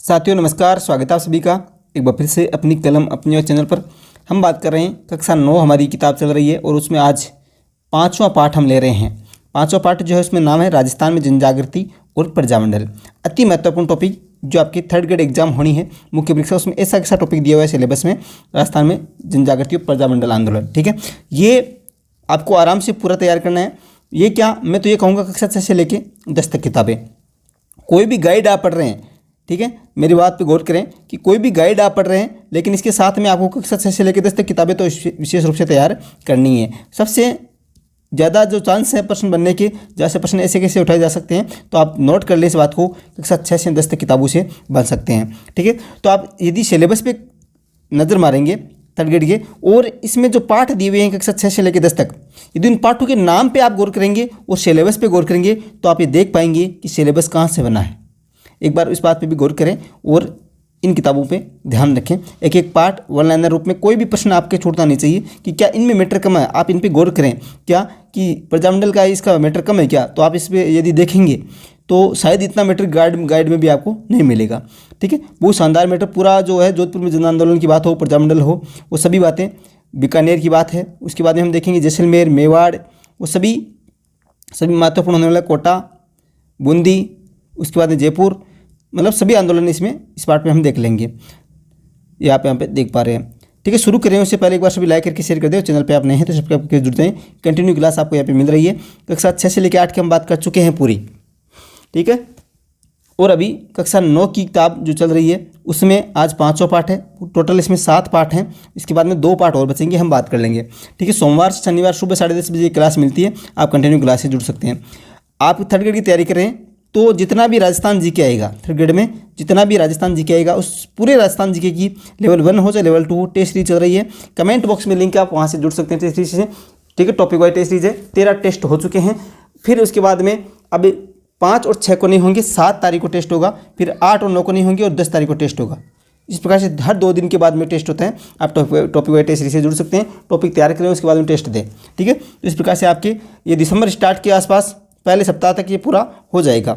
साथियों नमस्कार, स्वागत है आप सभी का एक बार फिर से अपनी कलम अपने चैनल पर। हम बात कर रहे हैं कक्षा 9 हमारी किताब चल रही है और उसमें आज 5वां पाठ हम ले रहे हैं। 5वां पाठ जो है उसमें नाम है राजस्थान में जनजागृति और प्रजामंडल। अति महत्वपूर्ण टॉपिक जो आपकी थर्ड ग्रेड एग्जाम होनी है मुख्य परीक्षा, उसमें ऐसा कैसा टॉपिक दिया हुआ है सिलेबस में, राजस्थान में जनजागृति और प्रजामंडल आंदोलन। ठीक है, ये आपको आराम से पूरा तैयार करना है। ये क्या, मैं तो ये कहूँगा कक्षा 6 से लेके 10 तक किताबें, कोई भी गाइड आप पढ़ रहे हैं, ठीक है, मेरी बात पे गौर करें कि कोई भी गाइड आप पढ़ रहे हैं, लेकिन इसके साथ में आपको कक्षा 6 से लेकर 10 तक किताबें तो विशेष रूप से तैयार करनी है। सबसे ज़्यादा जो चांस है प्रश्न बनने के, जैसे प्रश्न ऐसे कैसे उठाए जा सकते हैं, तो आप नोट कर लें इस बात को, कक्षा 6 से 10 तक किताबों से बन सकते हैं। ठीक है, तो आप यदि सिलेबस पे नज़र मारेंगे थर्ड ग्रेड के, और इसमें जो पाठ दिए हुए हैं कक्षा 6 से लेकर 10 तक, यदि उन पाठों के नाम पे आप गौर करेंगे और सिलेबस पे गौर करेंगे तो आप ये देख पाएंगे कि सिलेबस कहाँ से बना है। एक बार इस बात पे भी गौर करें और इन किताबों पे ध्यान रखें। एक एक पार्ट वन लाइनर रूप में, कोई भी प्रश्न आपके छूटना नहीं चाहिए कि क्या इनमें मैटर कम है, आप इन पे गौर करें। क्या कि प्रजामंडल का इसका मैटर कम है क्या, तो आप इस पर यदि देखेंगे तो शायद इतना मैटर गाइड में भी आपको नहीं मिलेगा। ठीक है, वो शानदार मैटर पूरा जो है, जोधपुर में जन आंदोलन की बात हो, प्रजामंडल हो, वो सभी बातें, बीकानेर की बात है, उसके बाद में हम देखेंगे जैसलमेर, मेवाड़, वो सभी महत्वपूर्ण होने वाला, कोटा, बूंदी, उसके बाद में जयपुर, मतलब सभी आंदोलन इसमें इस पार्ट में हम देख लेंगे। यहाँ पे देख पा रहे हैं। ठीक है, शुरू करें उससे पहले एक बार सभी लाइक करके शेयर कर दें। चैनल पे आप नए हैं तो सब्सक्राइब करके जुड़ जाएं। कंटिन्यू क्लास आपको यहाँ पे मिल रही है। कक्षा 6 से लेकर 8 की हम बात कर चुके हैं पूरी। ठीक है, और अभी कक्षा 9 की किताब जो चल रही है उसमें आज 5वां पाठ है। टोटल इसमें 7 पाठ हैं, इसके बाद में 2 पाठ और बचेंगे, हम बात कर लेंगे। ठीक है, सोमवार से शनिवार सुबह 10:30 बजे क्लास मिलती है, आप कंटिन्यू क्लास से जुड़ सकते हैं। आप थर्ड ग्रेड की तैयारी करें तो जितना भी राजस्थान जीके आएगा, थर्ड ग्रेड में जितना भी राजस्थान जीके आएगा, उस पूरे राजस्थान जीके की लेवल 1 हो चाहे लेवल 2 हो, टेस्ट सीरीज चल रही है। कमेंट बॉक्स में लिंक है, आप वहाँ से जुड़ सकते हैं टेस्ट सीरीज से। ठीक है, टॉपिक वाइज टेस्ट सीरीज है, 13 टेस्ट हो चुके हैं। फिर उसके बाद में अब 5 और 6 को नहीं होंगे, 7 तारीख को टेस्ट होगा, फिर 8 और 9 को नहीं होंगे और 10 तारीख को टेस्ट होगा। इस प्रकार से हर 2 दिन के बाद में टेस्ट होते हैं। आप टॉपिक वाइज टेस्ट सीरीज से जुड़ सकते हैं, टॉपिक तैयार करें, उसके बाद में टेस्ट दें। ठीक है, तो इस प्रकार से आपके ये दिसंबर स्टार्ट के आसपास पहले सप्ताह तक ये पूरा हो जाएगा।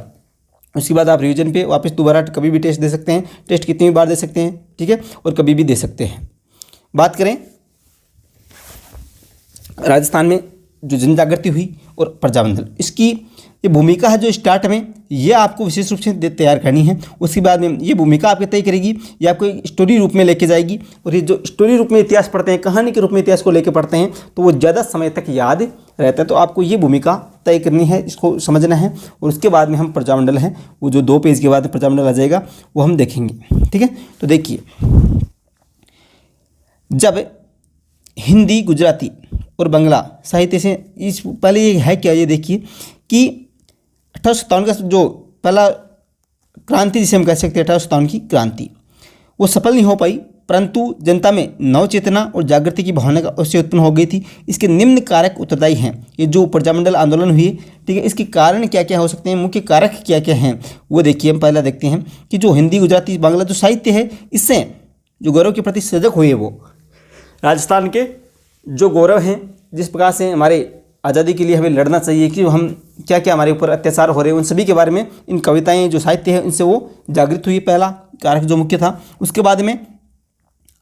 उसके बाद आप रिवीजन पे वापस दोबारा कभी भी टेस्ट दे सकते हैं। टेस्ट कितनी भी बार दे सकते हैं, ठीक है, और कभी भी दे सकते हैं। बात करें राजस्थान में जो जनजागृति हुई और प्रजामंडल, इसकी ये भूमिका है जो स्टार्ट में ये आपको विशेष रूप से तैयार करनी है। उसके बाद में ये भूमिका आपके तय करेगी, ये आपको एक स्टोरी रूप में लेके जाएगी। और ये जो स्टोरी रूप में इतिहास पढ़ते हैं, कहानी के रूप में इतिहास को लेके पढ़ते हैं, तो वो ज़्यादा समय तक याद रहता है। तो आपको ये भूमिका तय करनी है, इसको समझना है। और उसके बाद में हम प्रजामंडल हैं, वो जो 2 पेज के बाद प्रजामंडल आ जाएगा, वो हम देखेंगे। ठीक है, तो देखिए, जब हिंदी, गुजराती और बांग्ला साहित्य से इस पहले ये है क्या, ये देखिए कि 1857 का जो पहला क्रांति जिसे हम कह सकते हैं, 1857 की क्रांति, वो सफल नहीं हो पाई, परंतु जनता में नव चेतना और जागृति की भावना का अवश्य उत्पन्न हो गई थी। इसके निम्न कारक उत्तरदायी हैं। ये जो प्रजामंडल आंदोलन हुई, ठीक है, इसके कारण क्या क्या हो सकते हैं, मुख्य कारक क्या क्या हैं, वो देखिए। हम पहला देखते हैं कि जो हिंदी, गुजराती, बांग्ला जो साहित्य है, इससे जो गौरव के प्रति सजग हुए, वो राजस्थान के जो गौरव हैं, जिस प्रकार से हमारे आज़ादी के लिए हमें लड़ना चाहिए, कि हम क्या क्या हमारे ऊपर अत्याचार हो रहे हैं, उन सभी के बारे में इन कविताएं जो साहित्य है इनसे वो जागृत हुई, पहला कारक जो मुख्य था। उसके बाद में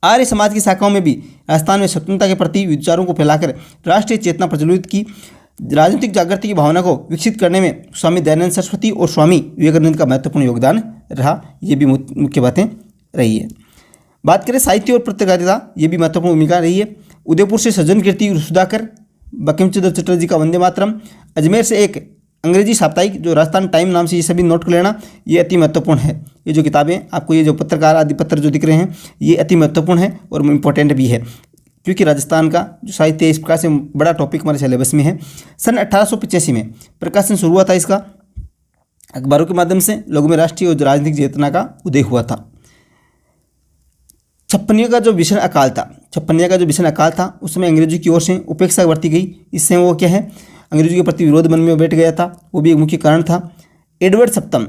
आर्य समाज की शाखाओं में भी राजस्थान में स्वतंत्रता के प्रति विचारों को फैलाकर राष्ट्रीय चेतना प्रज्वलित की। राजनीतिक जागृति की भावना को विकसित करने में स्वामी दयानंद सरस्वती और स्वामी विवेकानंद का महत्वपूर्ण योगदान रहा। ये भी मुख्य बातें रही है। बात करें साहित्य और पत्रकारिता, ये भी महत्वपूर्ण भूमिका रही है। उदयपुर से सज्जन कीर्ति सुधाकर, बंकिम चंद्र चटर्जी का वंदे मातरम, अजमेर से एक अंग्रेजी साप्ताहिक जो राजस्थान टाइम नाम से, ये सभी नोट कर लेना, ये अति महत्वपूर्ण है। ये जो किताबें आपको, ये जो पत्रकार आदि पत्र जो दिख रहे हैं, ये अति महत्वपूर्ण है और इम्पोर्टेंट भी है, क्योंकि राजस्थान का जो साहित्य है इस प्रकार से बड़ा टॉपिक हमारे सिलेबस में है। सन 1885 में प्रकाशन शुरू हुआ था इसका, अखबारों के माध्यम से लोगों में राष्ट्रीय और राजनीतिक चेतना का उदय हुआ था। छप्पनिया का जो भीषण अकाल था, उसमें अंग्रेजों की ओर से उपेक्षा बरती गई। इससे वो क्या है, अंग्रेजों के प्रति विरोध मन में बैठ गया था, वो भी एक मुख्य कारण था। एडवर्ड सप्तम,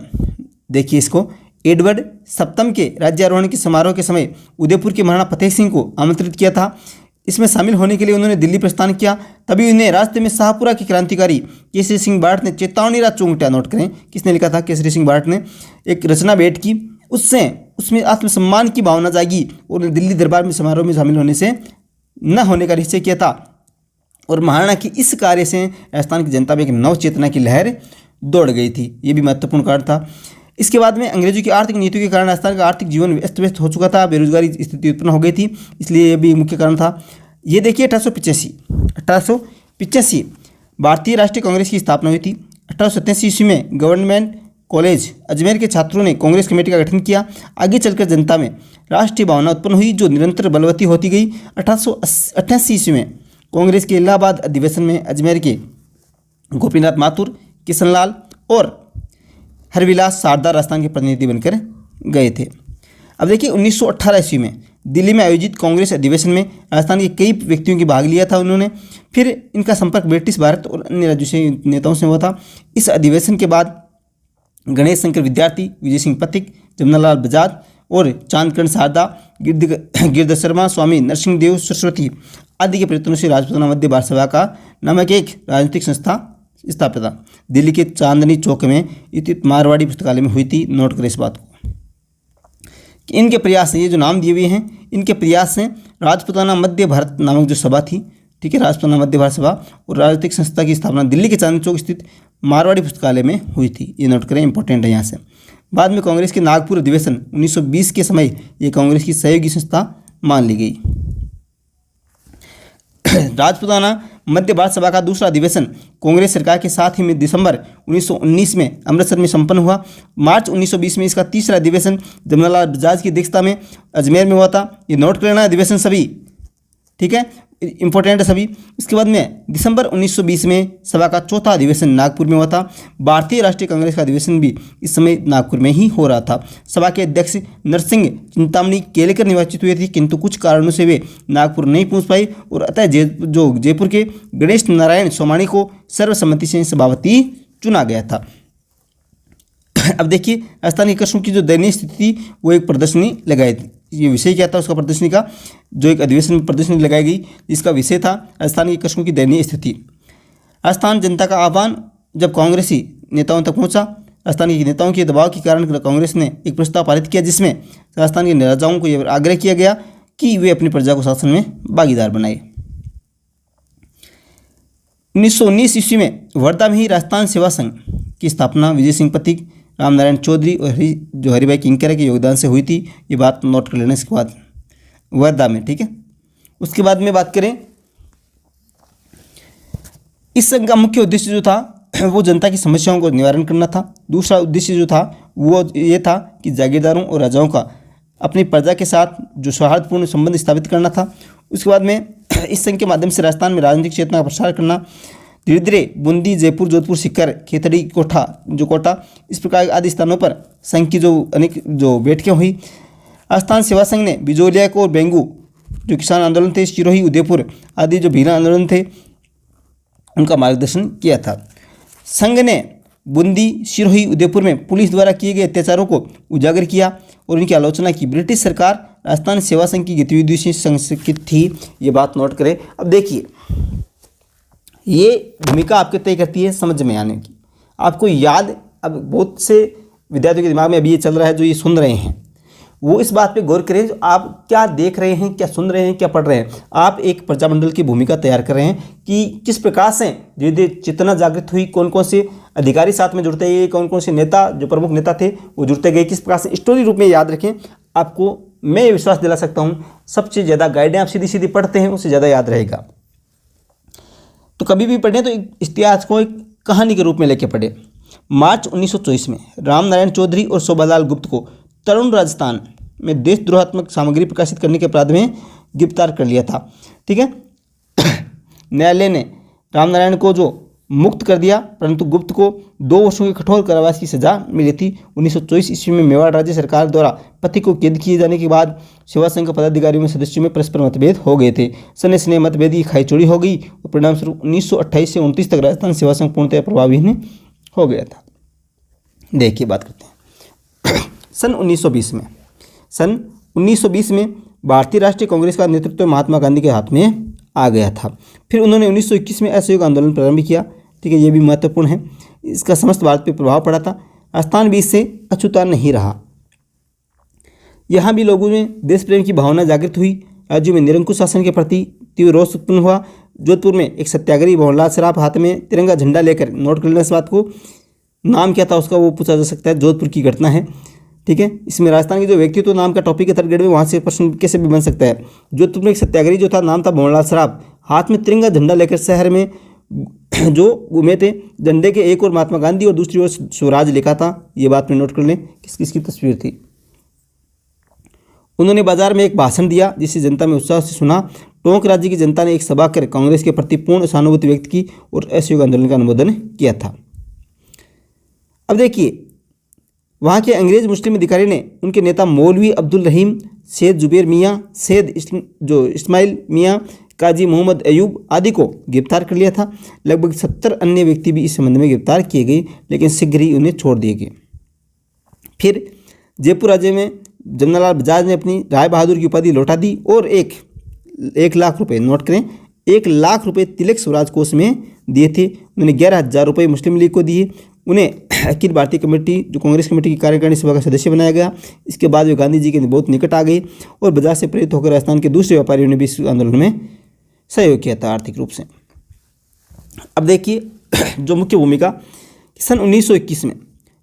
देखिए इसको, एडवर्ड सप्तम के राज्यारोहण के समारोह के समय उदयपुर के महाराणा फतेह सिंह को आमंत्रित किया था। इसमें शामिल होने के लिए उन्होंने दिल्ली प्रस्थान किया। तभी उन्हें रास्ते में शाहपुरा के क्रांतिकारी केसरी सिंह बार्ट ने चेतावनी रात चौंकटा, नोट करें किसने लिखा था, केसरी सिंह बार्ट ने एक रचना भेंट की। उससे उसमें आत्मसम्मान की भावना जागी और दिल्ली दरबार में समारोह में शामिल होने से न होने का निश्चय किया था। और महाराणा की इस कार्य से राजस्थान की जनता में एक नव चेतना की लहर दौड़ गई थी। ये भी महत्वपूर्ण कारण था। इसके बाद में अंग्रेजों की आर्थिक नीतियों के कारण राजस्थान का आर्थिक जीवन अस्त व्यस्त हो चुका था, बेरोजगारी स्थिति उत्पन्न हो गई थी, इसलिए ये भी मुख्य कारण था। ये देखिए 1885 भारतीय राष्ट्रीय कांग्रेस की स्थापना हुई थी। 1887 ईस्वी में गवर्नमेंट कॉलेज अजमेर के छात्रों ने कांग्रेस कमेटी का गठन किया। आगे चलकर जनता में राष्ट्रीय भावना उत्पन्न हुई जो निरंतर बलवती होती गई। 1888 ईस्वी में कांग्रेस के इलाहाबाद अधिवेशन में अजमेर के गोपीनाथ माथुर, किशनलाल और हरविलास सारदा राजस्थान के प्रतिनिधि बनकर गए थे। अब देखिए 1918 ईस्वी में दिल्ली में आयोजित कांग्रेस अधिवेशन में राजस्थान के कई व्यक्तियों की भाग लिया था उन्होंने। फिर इनका संपर्क ब्रिटिश भारत और अन्य राज्यों से नेताओं से हुआ था। इस अधिवेशन के बाद गणेश शंकर विद्यार्थी, विजय सिंह पथिक, जमनालाल बजाज और चांदकरण सारदा, गिरधर शर्मा, स्वामी नरसिंह देव सरस्वती आदि के प्रयत्नों से राजपूताना मध्य भारत सभा का नामक एक राजनीतिक संस्था स्थापित था। दिल्ली के चांदनी चौक में स्थित मारवाड़ी पुस्तकालय में हुई थी। नोट करें इस बात को कि इनके प्रयास से, ये जो नाम दिए हुए हैं, इनके प्रयास से राजपूताना मध्य भारत नामक जो सभा थी, ठीक है, राजपूताना मध्य भारत सभा और राजनीतिक संस्था की स्थापना दिल्ली के चांदनी चौक स्थित मारवाड़ी पुस्तकालय में हुई थी। ये नोट करें, इंपॉर्टेंट है यहाँ से। बाद में कांग्रेस के नागपुर अधिवेशन 1920 के समय ये कांग्रेस की सहयोगी संस्था मान ली गई। राजपूताना मध्य भारत सभा का दूसरा अधिवेशन कांग्रेस सरकार के साथ ही में दिसंबर 1919 में अमृतसर में संपन्न हुआ। मार्च 1920 में इसका तीसरा अधिवेशन जमनालाल बजाज की अध्यक्षता में अजमेर में हुआ था। ये नोट कर लेना अधिवेशन सभी, ठीक है, इंपॉर्टेंट है सभी। इसके बाद में दिसंबर 1920 में सभा का चौथा अधिवेशन नागपुर में हुआ था। भारतीय राष्ट्रीय कांग्रेस का अधिवेशन भी इस समय नागपुर में ही हो रहा था। सभा के अध्यक्ष नरसिंह चिंतामणि केलेकर निर्वाचित हुए थे, किंतु कुछ कारणों से वे नागपुर नहीं पहुंच पाई और अतः जयपुर के गणेश नारायण सोमाणी को सर्वसम्मति से सभापति चुना गया था। अब देखिए राजस्थान के कृषकों की जो दयनीय स्थिति थी वो एक प्रदर्शनी लगाई थी। ये विषय क्या था उसका प्रदर्शनी का, जो एक अधिवेशन में प्रदर्शनी लगाई गई जिसका विषय था राजस्थान के कृषकों की दयनीय स्थिति। राजस्थान जनता का आह्वान जब कांग्रेसी नेताओं तक पहुंचा, राजस्थान के नेताओं के दबाव के कारण कांग्रेस ने एक प्रस्ताव पारित किया जिसमें राजस्थान के राजाओं को यह आग्रह किया गया कि वे अपनी प्रजा को शासन में भागीदार बनाए। 1919 ईस्वी में वर्धा में ही राजस्थान सेवा संघ की स्थापना विजय सिंह पथिक, रामनारायण चौधरी और हरिभाई किंकर के योगदान से हुई थी। ये बात नोट कर लेना इसके बाद वर्धा में, ठीक है। उसके बाद में बात करें, इस संघ का मुख्य उद्देश्य जो था वो जनता की समस्याओं को निवारण करना था। दूसरा उद्देश्य जो था वो ये था कि जागीरदारों और राजाओं का अपनी प्रजा के साथ जो सौहार्दपूर्ण संबंध स्थापित करना था। उसके बाद में इस संघ के माध्यम से राजस्थान में राजनीतिक चेतना का प्रसार करना। धीरे धीरे बूंदी, जयपुर, जोधपुर, सीकर, खेतड़ी, कोटा इस प्रकार आदि स्थानों पर संघ की जो अनेक जो बैठकें हुई। राजस्थान सेवा संघ ने बिजोलिया को और बेंगू जो किसान आंदोलन थे, सिरोही, उदयपुर आदि जो भीना आंदोलन थे उनका मार्गदर्शन किया था। संघ ने बूंदी, सिरोही, उदयपुर में पुलिस द्वारा किए गए अत्याचारों को उजागर किया और उनकी आलोचना की। ब्रिटिश सरकार राजस्थान सेवा संघ की गतिविधियों से संशयित थी। ये बात नोट करें। अब देखिए ये भूमिका आपके तय करती है समझ में आने की। आपको याद, अब बहुत से विद्यार्थियों के दिमाग में अभी ये चल रहा है जो ये सुन रहे हैं, वो इस बात पे गौर करें जो आप क्या देख रहे हैं, क्या सुन रहे हैं, क्या पढ़ रहे हैं। आप एक प्रजामंडल की भूमिका तैयार कर रहे हैं कि किस प्रकार से धीरे धीरे चेतना जागृत हुई, कौन कौन से अधिकारी साथ में जुड़ते गए, कौन कौन से नेता जो प्रमुख नेता थे वो जुड़ते गए, किस प्रकार से स्टोरी रूप में याद रखें। आपको मैं ये विश्वास दिला सकता हूँ सबसे ज़्यादा गाइडें आप सीधी सीधी पढ़ते हैं उससे ज़्यादा याद रहेगा। तो कभी भी पढ़ें तो इतिहास को एक कहानी के रूप में लेके पढ़े। मार्च 1924 में रामनारायण चौधरी और शोभालाल गुप्त को तरुण राजस्थान में देशद्रोहात्मक सामग्री प्रकाशित करने के अपराध में गिरफ्तार कर लिया था, ठीक है। न्यायालय ने रामनारायण को जो मुक्त कर दिया, परंतु गुप्त को 2 वर्षों के कठोर कारावास की सजा मिली थी। 1924 ईस्वी में मेवाड़ राज्य सरकार द्वारा पति को कैद किए जाने के बाद सेवा संघ के पदाधिकारियों में सदस्यों में परस्पर मतभेद हो गए थे। सने स्नेह मतभेद की खाई चोरी हो गई और परिणामस्वरूप 1928 से 29 तक राजस्थान सेवा संघ पूर्णतः प्रभावहीन हो गया था। देखिए बात करते हैं सन 1920 में भारतीय राष्ट्रीय कांग्रेस का नेतृत्व महात्मा गांधी के हाथ में आ गया था। फिर उन्होंने 1921 में असहयोग आंदोलन प्रारंभ किया, ठीक है। ये भी महत्वपूर्ण है, इसका समस्त भारत पर प्रभाव पड़ा था। राजस्थान भी इससे अछूता नहीं रहा। यहाँ भी लोगों में देश प्रेम की भावना जागृत हुई। राज्यों में निरंकुश शासन के प्रति तीव्र रोष उत्पन्न हुआ। जोधपुर में एक सत्याग्रही भंवरलाल सराफ हाथ में तिरंगा झंडा लेकर, नोट कर लेना इस बात को, नाम क्या था उसका वो पूछा जा सकता है, जोधपुर की घटना है। ठीक है, इसमें राजस्थान के जो व्यक्तित्व नाम का टॉपिक है थर्ड ग्रेड में, वहाँ से प्रश्न कैसे भी बन सकता है। जोधपुर में एक सत्याग्रही जो था, नाम था भंवरलाल सराफ, हाथ में तिरंगा झंडा लेकर शहर में जो घूमे थे। झंडे के एक और महात्मा गांधी और दूसरी ओर स्वराज लिखा था। ये बात में नोट कर लें, किस किस की तस्वीर थी। उन्होंने बाजार में एक भाषण दिया जिसे जनता में उत्साह से सुना। टोंक राज्य की जनता ने एक सभा कर कांग्रेस के प्रति पूर्ण सहानुभूति व्यक्त की और असहयोग आंदोलन का अनुमोदन किया था। अब देखिए, वहाँ के अंग्रेज मुस्लिम अधिकारी ने उनके नेता मौलवी अब्दुल रहीम, सैयद जुबैर मियाँ, सैयद इस्माइल मियाँ, काजी मोहम्मद अयूब आदि को गिरफ्तार कर लिया था। लगभग 70 अन्य व्यक्ति भी इस संबंध में गिरफ्तार किए गए, लेकिन शीघ्र ही उन्हें छोड़ दिए गए। फिर जयपुर राज्य में जमनालाल बजाज ने अपनी राय बहादुर की उपाधि लौटा दी और एक लाख रुपए, नोट करें, 1 लाख रुपए तिलक स्वराज कोष में दिए थे। उन्होंने 11,000 रुपये मुस्लिम लीग को दिए। उन्हें अखिल भारतीय कमेटी, जो कांग्रेस कमेटी की कार्यकारिणी सभा का सदस्य बनाया गया। इसके बाद वे गांधी जी के बहुत निकट आ गए और बजाज से प्रेरित होकर राजस्थान के दूसरे व्यापारियों ने भी इस आंदोलन में सहयोग किया था आर्थिक रूप से। अब देखिए, जो मुख्य भूमिका, सन 1921 में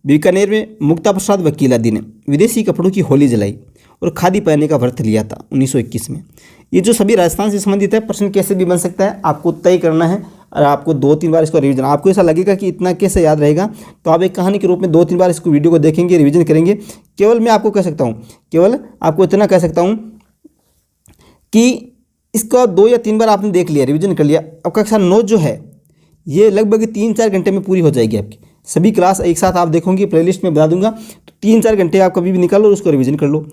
बीकानेर में मुक्ता प्रसाद वकीलादी ने विदेशी कपड़ों की होली जलाई और खादी पहनने का व्रत लिया था 1921 में। ये जो सभी राजस्थान से संबंधित है, प्रश्न कैसे भी बन सकता है, आपको तय करना है और आपको 2-3 बार इसको रिवीजन। आपको ऐसा लगेगा कि इतना कैसे याद रहेगा, तो आप एक कहानी के रूप में 2-3 बार इसको वीडियो को देखेंगे, रिवीजन करेंगे। केवल मैं आपको कह सकता हूँ, केवल आपको इतना कह सकता हूँ कि इसका 2 या 3 बार आपने देख लिया, रिवीजन कर लिया, अब कक्षा 9 जो है ये लगभग 3-4 घंटे में पूरी हो जाएगी आपकी। सभी क्लास एक साथ आप देखोगे, प्लेलिस्ट में बता दूंगा, तो 3-4 घंटे आप कभी भी निकालो और उसको रिवीजन कर लो।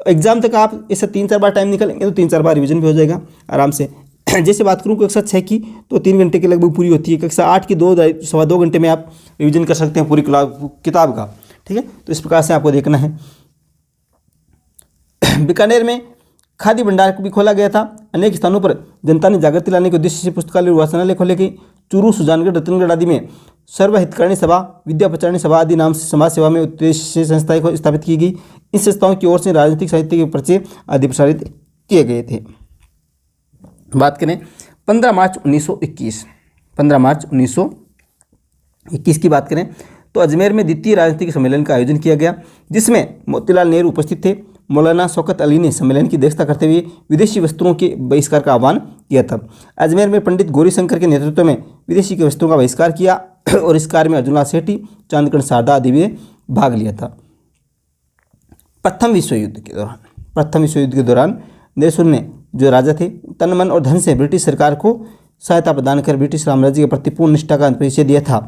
एग्जाम तक आप इससे 3-4 बार टाइम निकालेंगे तो 3-4 बार रिवीजन भी हो जाएगा आराम से। जैसे बात करूँ कक्षा 6 की, तो 3 घंटे के लगभग पूरी होती है। कक्षा 8 की 2-2.25 घंटे में आप रिवीजन कर सकते हैं पूरी किताब का। ठीक है, तो इस प्रकार से आपको देखना है। बीकानेर में खादी भंडार भी खोला गया था। अनेक स्थानों पर जनता ने जागृति लाने के उद्देश्य से पुस्तकालय और वाचनालय खोले गए। चूरू, सुजानगढ़, रतनगढ़ आदि में सर्वहितकारिणी सभा, विद्या प्रचारिणी सभा आदि नाम से समाज सेवा में उद्देश्य से संस्थाएं स्थापित की गई। इन संस्थाओं की ओर से राजनीतिक साहित्य के पर्चे आदि प्रसारित किए गए थे। बात करें 15 मार्च 1921, 15 मार्च 1921 की बात करें तो अजमेर में द्वितीय राजनीतिक सम्मेलन का आयोजन किया गया, जिसमें मोतीलाल नेहरू उपस्थित थे। मौलाना शौकत अली ने सम्मेलन की अध्यक्षता करते हुए विदेशी वस्त्रों के बहिष्कार का आह्वान किया था। अजमेर में पंडित गौरीशंकर के नेतृत्व में विदेशी के वस्त्रों का बहिष्कार किया और इस कार्य में अर्जुनलाल सेठी, चांदकर्ण शारदा आदि ने भाग लिया था। प्रथम विश्व युद्ध के दौरान देशुर ने, जो राजा थे, तन मन और धन से ब्रिटिश सरकार को सहायता प्रदान कर ब्रिटिश साम्राज्य के प्रति पूर्ण निष्ठा का परिचय दिया था।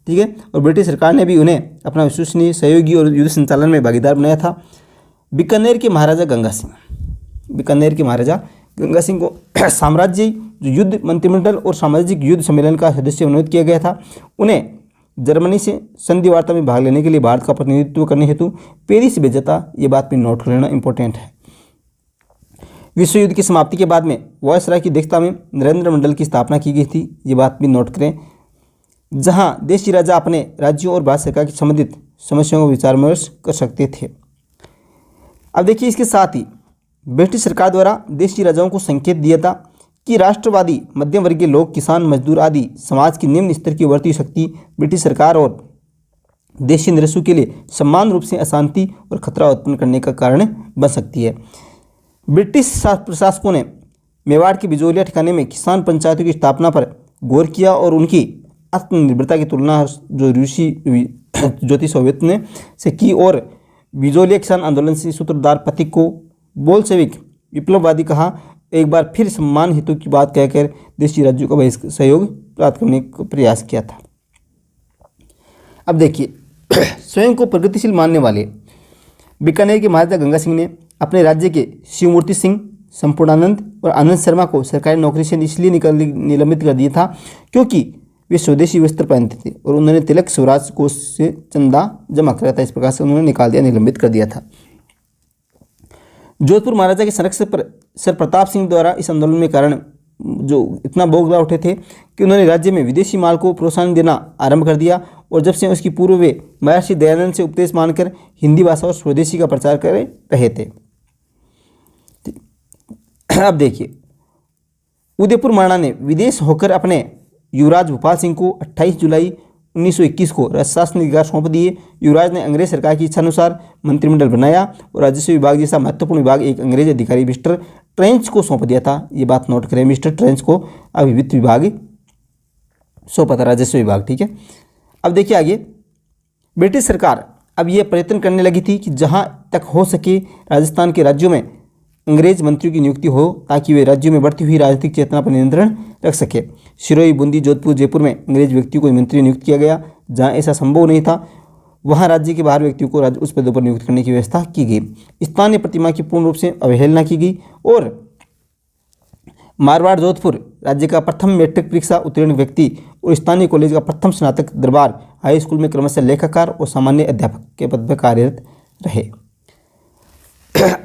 ठीक है, और ब्रिटिश सरकार ने भी उन्हें अपना विश्वसनीय सहयोगी और युद्ध संचालन में भागीदार बनाया था। बीकानेर के महाराजा गंगा सिंह को साम्राज्य युद्ध मंत्रिमंडल और सामाजिक युद्ध सम्मेलन का सदस्य मनोनीत किया गया था। उन्हें जर्मनी से संधि वार्ता में भाग लेने के लिए भारत का प्रतिनिधित्व करने हेतु पेरिस भेजा था। ये बात भी नोट कर लेना इंपॉर्टेंट है। विश्व युद्ध की समाप्ति के बाद में वायसराय की अध्यक्षता में नरेंद्र मंडल की स्थापना की गई थी। ये बात भी नोट करें, जहां देशी राजा अपने राज्यों और भारत सरकार की संबंधित समस्याओं को विचार विमर्श कर सकते थे। अब देखिए, इसके साथ ही ब्रिटिश सरकार द्वारा देशी राजाओं को संकेत दिया था कि राष्ट्रवादी, मध्यम वर्गीय लोग, किसान, मजदूर आदि समाज की निम्न स्तर की उभरती शक्ति ब्रिटिश सरकार और देशी नृत्यों के लिए समान रूप से अशांति और खतरा उत्पन्न करने का कारण बन सकती है। ब्रिटिश प्रशासकों ने मेवाड़ के बिजोलिया ठिकाने में किसान पंचायतों की स्थापना पर गौर किया और उनकी आत्मनिर्भरता की तुलना जो रूसी ज्योतिषविद ने से की और बिजोलिया किसान आंदोलन से सूत्रधार पथिक को बोल्शेविक विप्लववादी कहा। एक बार फिर सम्मान हेतु की बात कहकर देशी राज्यों का सहयोग प्राप्त करने का प्रयास किया था। अब देखिए, स्वयं को प्रगतिशील मानने वाले बीकानेर के महाराजा गंगा सिंह ने अपने राज्य के शिवमूर्ति सिंह, संपूर्णानंद और आनंद शर्मा को सरकारी नौकरी से इसलिए निलंबित कर दिया था क्योंकि वे स्वदेशी वस्त्र पहनते थे और उन्होंने तिलक स्वराज कोष से चंदा जमा कराया था। इस प्रकार से उन्होंने निकाल दिया, निलंबित कर दिया था। जोधपुर महाराजा के संरक्षक सर प्रताप सिंह द्वारा इस आंदोलन में कारण जो इतना बोगला उठे थे कि उन्होंने राज्य में विदेशी माल को प्रोत्साहन देना आरंभ कर दिया और जब से उसकी पूर्व वे महर्षि दयानंद से उपदेश मानकर हिंदी भाषा और स्वदेशी का प्रचार कर रहे थे। अब देखिए, उदयपुर महाराणा ने विदेश होकर अपने युवराज भोपाल सिंह को 28 जुलाई 1921 को प्रशासनिक अधिकार सौंप दिए। युवराज ने अंग्रेज सरकार की इच्छानुसार मंत्रिमंडल बनाया और राजस्व विभाग जैसा महत्वपूर्ण विभाग एक अंग्रेज अधिकारी मिस्टर ट्रेंच को सौंप दिया था। ये बात नोट करें, मिस्टर ट्रेंच को अभी वित्त विभाग सौंपा था, राजस्व विभाग। ठीक है, अब देखिए आगे, ब्रिटिश सरकार अब ये प्रयत्न करने लगी थी कि जहाँ तक हो सके राजस्थान के राज्यों में अंग्रेज मंत्रियों की नियुक्ति हो, ताकि वे राज्यों में बढ़ती हुई राजनीतिक चेतना पर नियंत्रण रख सके। सिरोही, बूंदी, जोधपुर, जयपुर में अंग्रेज व्यक्तियों को मंत्री नियुक्त किया गया। जहाँ ऐसा संभव नहीं था, वहाँ राज्य के बाहर व्यक्तियों को उस पदों पर नियुक्त करने की व्यवस्था की गई। स्थानीय प्रतिमा की पूर्ण रूप से अवहेलना की गई और मारवाड़, जोधपुर राज्य का प्रथम मैट्रिक परीक्षा उत्तीर्ण व्यक्ति और स्थानीय कॉलेज का प्रथम स्नातक दरबार हाई स्कूल में क्रमशः लेखाकार और सामान्य अध्यापक के पद पर कार्यरत रहे।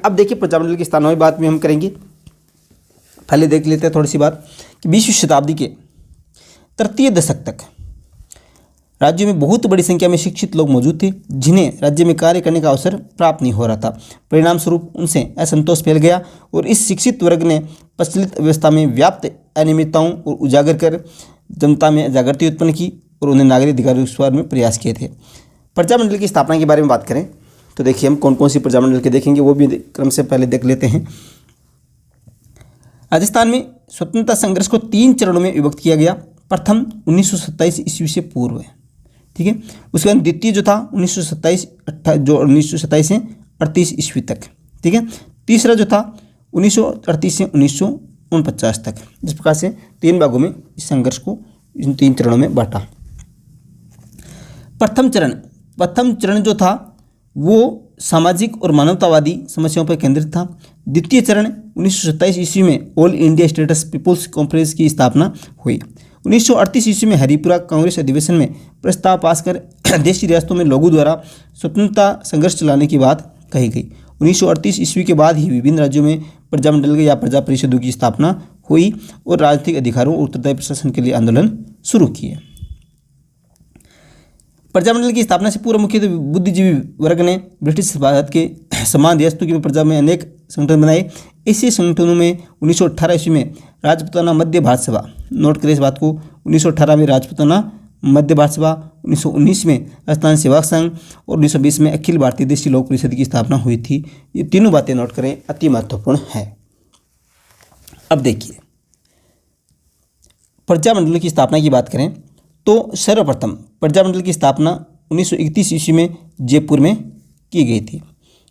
अब देखिए, प्रजामंडल की स्थापना की बात में हम करेंगे। पहले देख लेते हैं थोड़ी सी बात कि 20वीं शताब्दी के तृतीय दशक तक राज्य में बहुत बड़ी संख्या में शिक्षित लोग मौजूद थे, जिन्हें राज्य में कार्य करने का अवसर प्राप्त नहीं हो रहा था। परिणाम स्वरूप उनसे असंतोष फैल गया और इस शिक्षित वर्ग ने प्रचलित व्यवस्था में व्याप्त अनियमितताओं को उजागर कर जनता में जागृति उत्पन्न की और उन्हें नागरिक अधिकारों के में प्रयास किए थे। प्रजामंडल की स्थापना के बारे में बात करें तो देखिए, हम कौन कौन सी प्रजामंडल के देखेंगे, वो भी क्रम से पहले देख लेते हैं। राजस्थान में स्वतंत्रता संघर्ष को 3 चरणों में विभक्त किया गया। प्रथम 1927 ईस्वी से पूर्व है, ठीक है। उसके बाद द्वितीय जो था 1927 से 38 ईस्वी तक, ठीक है। तीसरा जो था 1938 से 1949 तक। इस प्रकार से 3 भागों में इस संघर्ष को इन 3 चरणों में बांटा। प्रथम चरण जो था वो सामाजिक और मानवतावादी समस्याओं पर केंद्रित था। द्वितीय चरण 1927 ईस्वी में All India States People's Conference की स्थापना हुई। 1938 ईस्वी में हरिपुरा कांग्रेस अधिवेशन में प्रस्ताव पास कर देशी रियासतों में लोगों द्वारा स्वतंत्रता संघर्ष चलाने की बात कही गई। 1938 ईस्वी के बाद ही विभिन्न राज्यों में प्रजामंडल या प्रजा परिषदों की स्थापना हुई और राजनीतिक अधिकारों और उत्तरदायी प्रशासन के लिए आंदोलन शुरू किए। प्रजामंडल की स्थापना से पूर्व मुख्यतः बुद्धिजीवी वर्ग ने ब्रिटिश भारत के समान रियासतों की प्रजा में अनेक संगठन बनाए। इसी संगठनों में 1918 ईस्वी में राजपूताना मध्य भारत सभा, नोट करें इस बात को, 1918 में राजपूताना मध्य भारत सभा, 1919 में राजस्थान सेवक संघ और 1920 में अखिल भारतीय देशी लोक परिषद की स्थापना हुई थी। ये तीनों बातें नोट करें, अति महत्वपूर्ण है। अब देखिए, प्रजामंडल की स्थापना की बात करें तो सर्वप्रथम प्रजामंडल की स्थापना 1931 ईस्वी में जयपुर में की गई थी।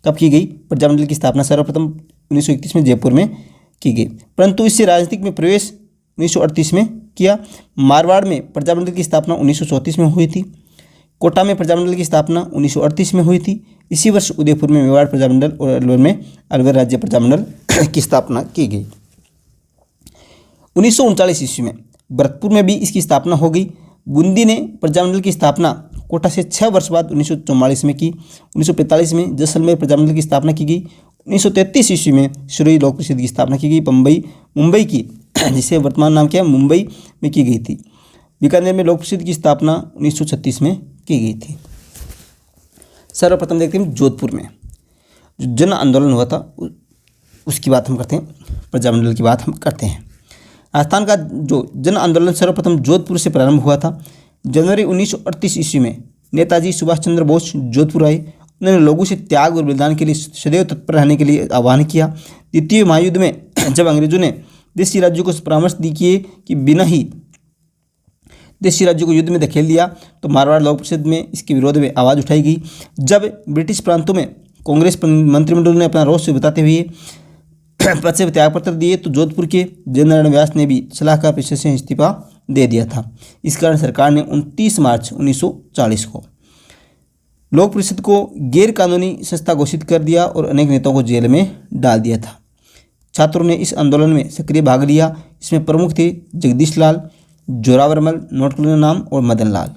कब की गई? प्रजामंडल की स्थापना सर्वप्रथम 1931 में जयपुर में की गई, परंतु इससे राजनीतिक में प्रवेश 1938 में किया। मारवाड़ में प्रजामंडल की स्थापना 1934 में हुई थी। कोटा में प्रजामंडल की स्थापना 1938 में हुई थी। इसी वर्ष उदयपुर में मेवाड़ प्रजामंडल और अलवर में अलवर राज्य प्रजामंडल की स्थापना की गई। 1939 ईस्वी में भरतपुर में भी इसकी स्थापना हो गई। बूंदी ने प्रजामंडल की स्थापना कोटा से 6 वर्ष बाद 1944 में की। 1945 में जैसलमेर प्रजामंडल की स्थापना की गई। 1933 ईस्वी में सिरोही लोक परिषद की स्थापना की गई। मुंबई की, जिसे वर्तमान नाम क्या है, मुंबई में की गई थी। बीकानेर में लोक परिषद की स्थापना 1936 में की गई थी। सर्वप्रथम देखते हैं जोधपुर में जो जन आंदोलन हुआ था उसकी बात हम करते हैं, प्रजामंडल की बात हम करते हैं। राजस्थान का जो जन आंदोलन सर्वप्रथम जोधपुर से प्रारंभ हुआ था। जनवरी 1938 ईस्वी में नेताजी सुभाष चंद्र बोस जोधपुर आए। उन्होंने लोगों से त्याग और बलिदान के लिए सदैव तत्पर रहने के लिए आह्वान किया। द्वितीय महायुद्ध में जब अंग्रेजों ने देशी राज्यों को परामर्श दी कि बिना ही देशी राज्यों को युद्ध में धकेल दिया, तो मारवाड़ लोक परिषद में इसके विरोध में आवाज़ उठाई गई। जब ब्रिटिश प्रांतों में कांग्रेस मंत्रिमंडल ने अपना रोष बताते हुए पद से त्यागपत्र दिए, तो जोधपुर के जयनारायण व्यास ने भी सलाहकार परिषद से इस्तीफा दे दिया था। इस कारण सरकार ने 29 मार्च 1940 को लोक परिषद को गैर कानूनी संस्था घोषित कर दिया और अनेक नेताओं को जेल में डाल दिया था। छात्रों ने इस आंदोलन में सक्रिय भाग लिया। इसमें प्रमुख थे जगदीश लाल, जोरावरमल, नोटकुल नाम और मदन लाल।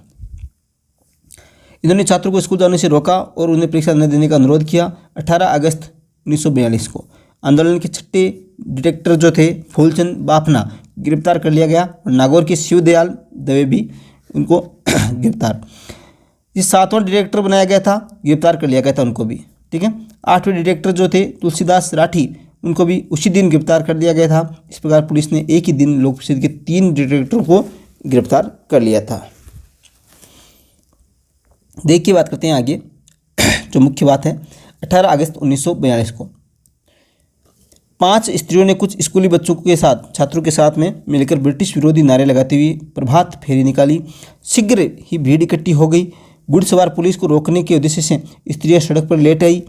इन्होंने छात्रों को स्कूल जाने से रोका और उन्हें परीक्षा न देने का अनुरोध किया। 18 अगस्त 1942 को आंदोलन के छठे डिटेक्टर जो थे फूलचंद बाफना गिरफ्तार कर लिया गया और नागौर के शिवदयाल दवे भी उनको गिरफ्तार। इस 7वां डिटेक्टर बनाया गया था, गिरफ्तार कर लिया गया था उनको भी, ठीक है। 8वें डिटेक्टर जो थे तुलसीदास राठी, उनको भी उसी दिन गिरफ्तार कर दिया गया था। इस प्रकार पुलिस ने एक ही दिन लोक प्रसिद्ध के 3 डिटेक्टरों को गिरफ्तार कर लिया था। देखिए बात करते हैं आगे, जो मुख्य बात है 18 अगस्त 1942 को 5 स्त्रियों ने कुछ स्कूली बच्चों के साथ छात्रों के साथ में मिलकर ब्रिटिश विरोधी नारे लगाते हुए प्रभात फेरी निकाली। शीघ्र ही भीड़ इकट्ठी हो गई। घुड़सवार पुलिस को रोकने के उद्देश्य से स्त्रियां सड़क पर लेट आई।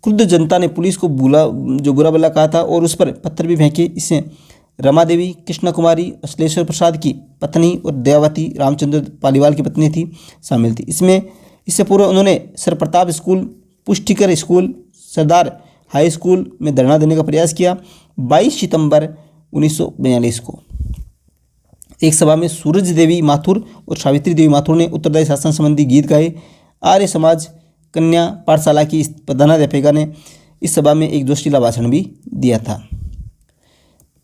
क्रुद्ध जनता ने पुलिस को बुरा भला कहा था और उस पर पत्थर भी फेंके। इससे रमा देवी, कृष्णा कुमारी, अश्लेश्वर प्रसाद की पत्नी और दयावती रामचंद्र पालीवाल की पत्नी थी शामिल थी। इससे पूर्व उन्होंने सर प्रताप स्कूल, पुष्टिकर स्कूल, सरदार हाई स्कूल में धरना देने का प्रयास किया। 22 सितंबर 1942 को एक सभा में सूरज देवी माथुर और सावित्री देवी माथुर ने उत्तरदायी शासन संबंधी गीत गाए। आर्य समाज कन्या पाठशाला की प्रधानाध्यापिका ने इस सभा में एक जोशीला भाषण भी दिया था।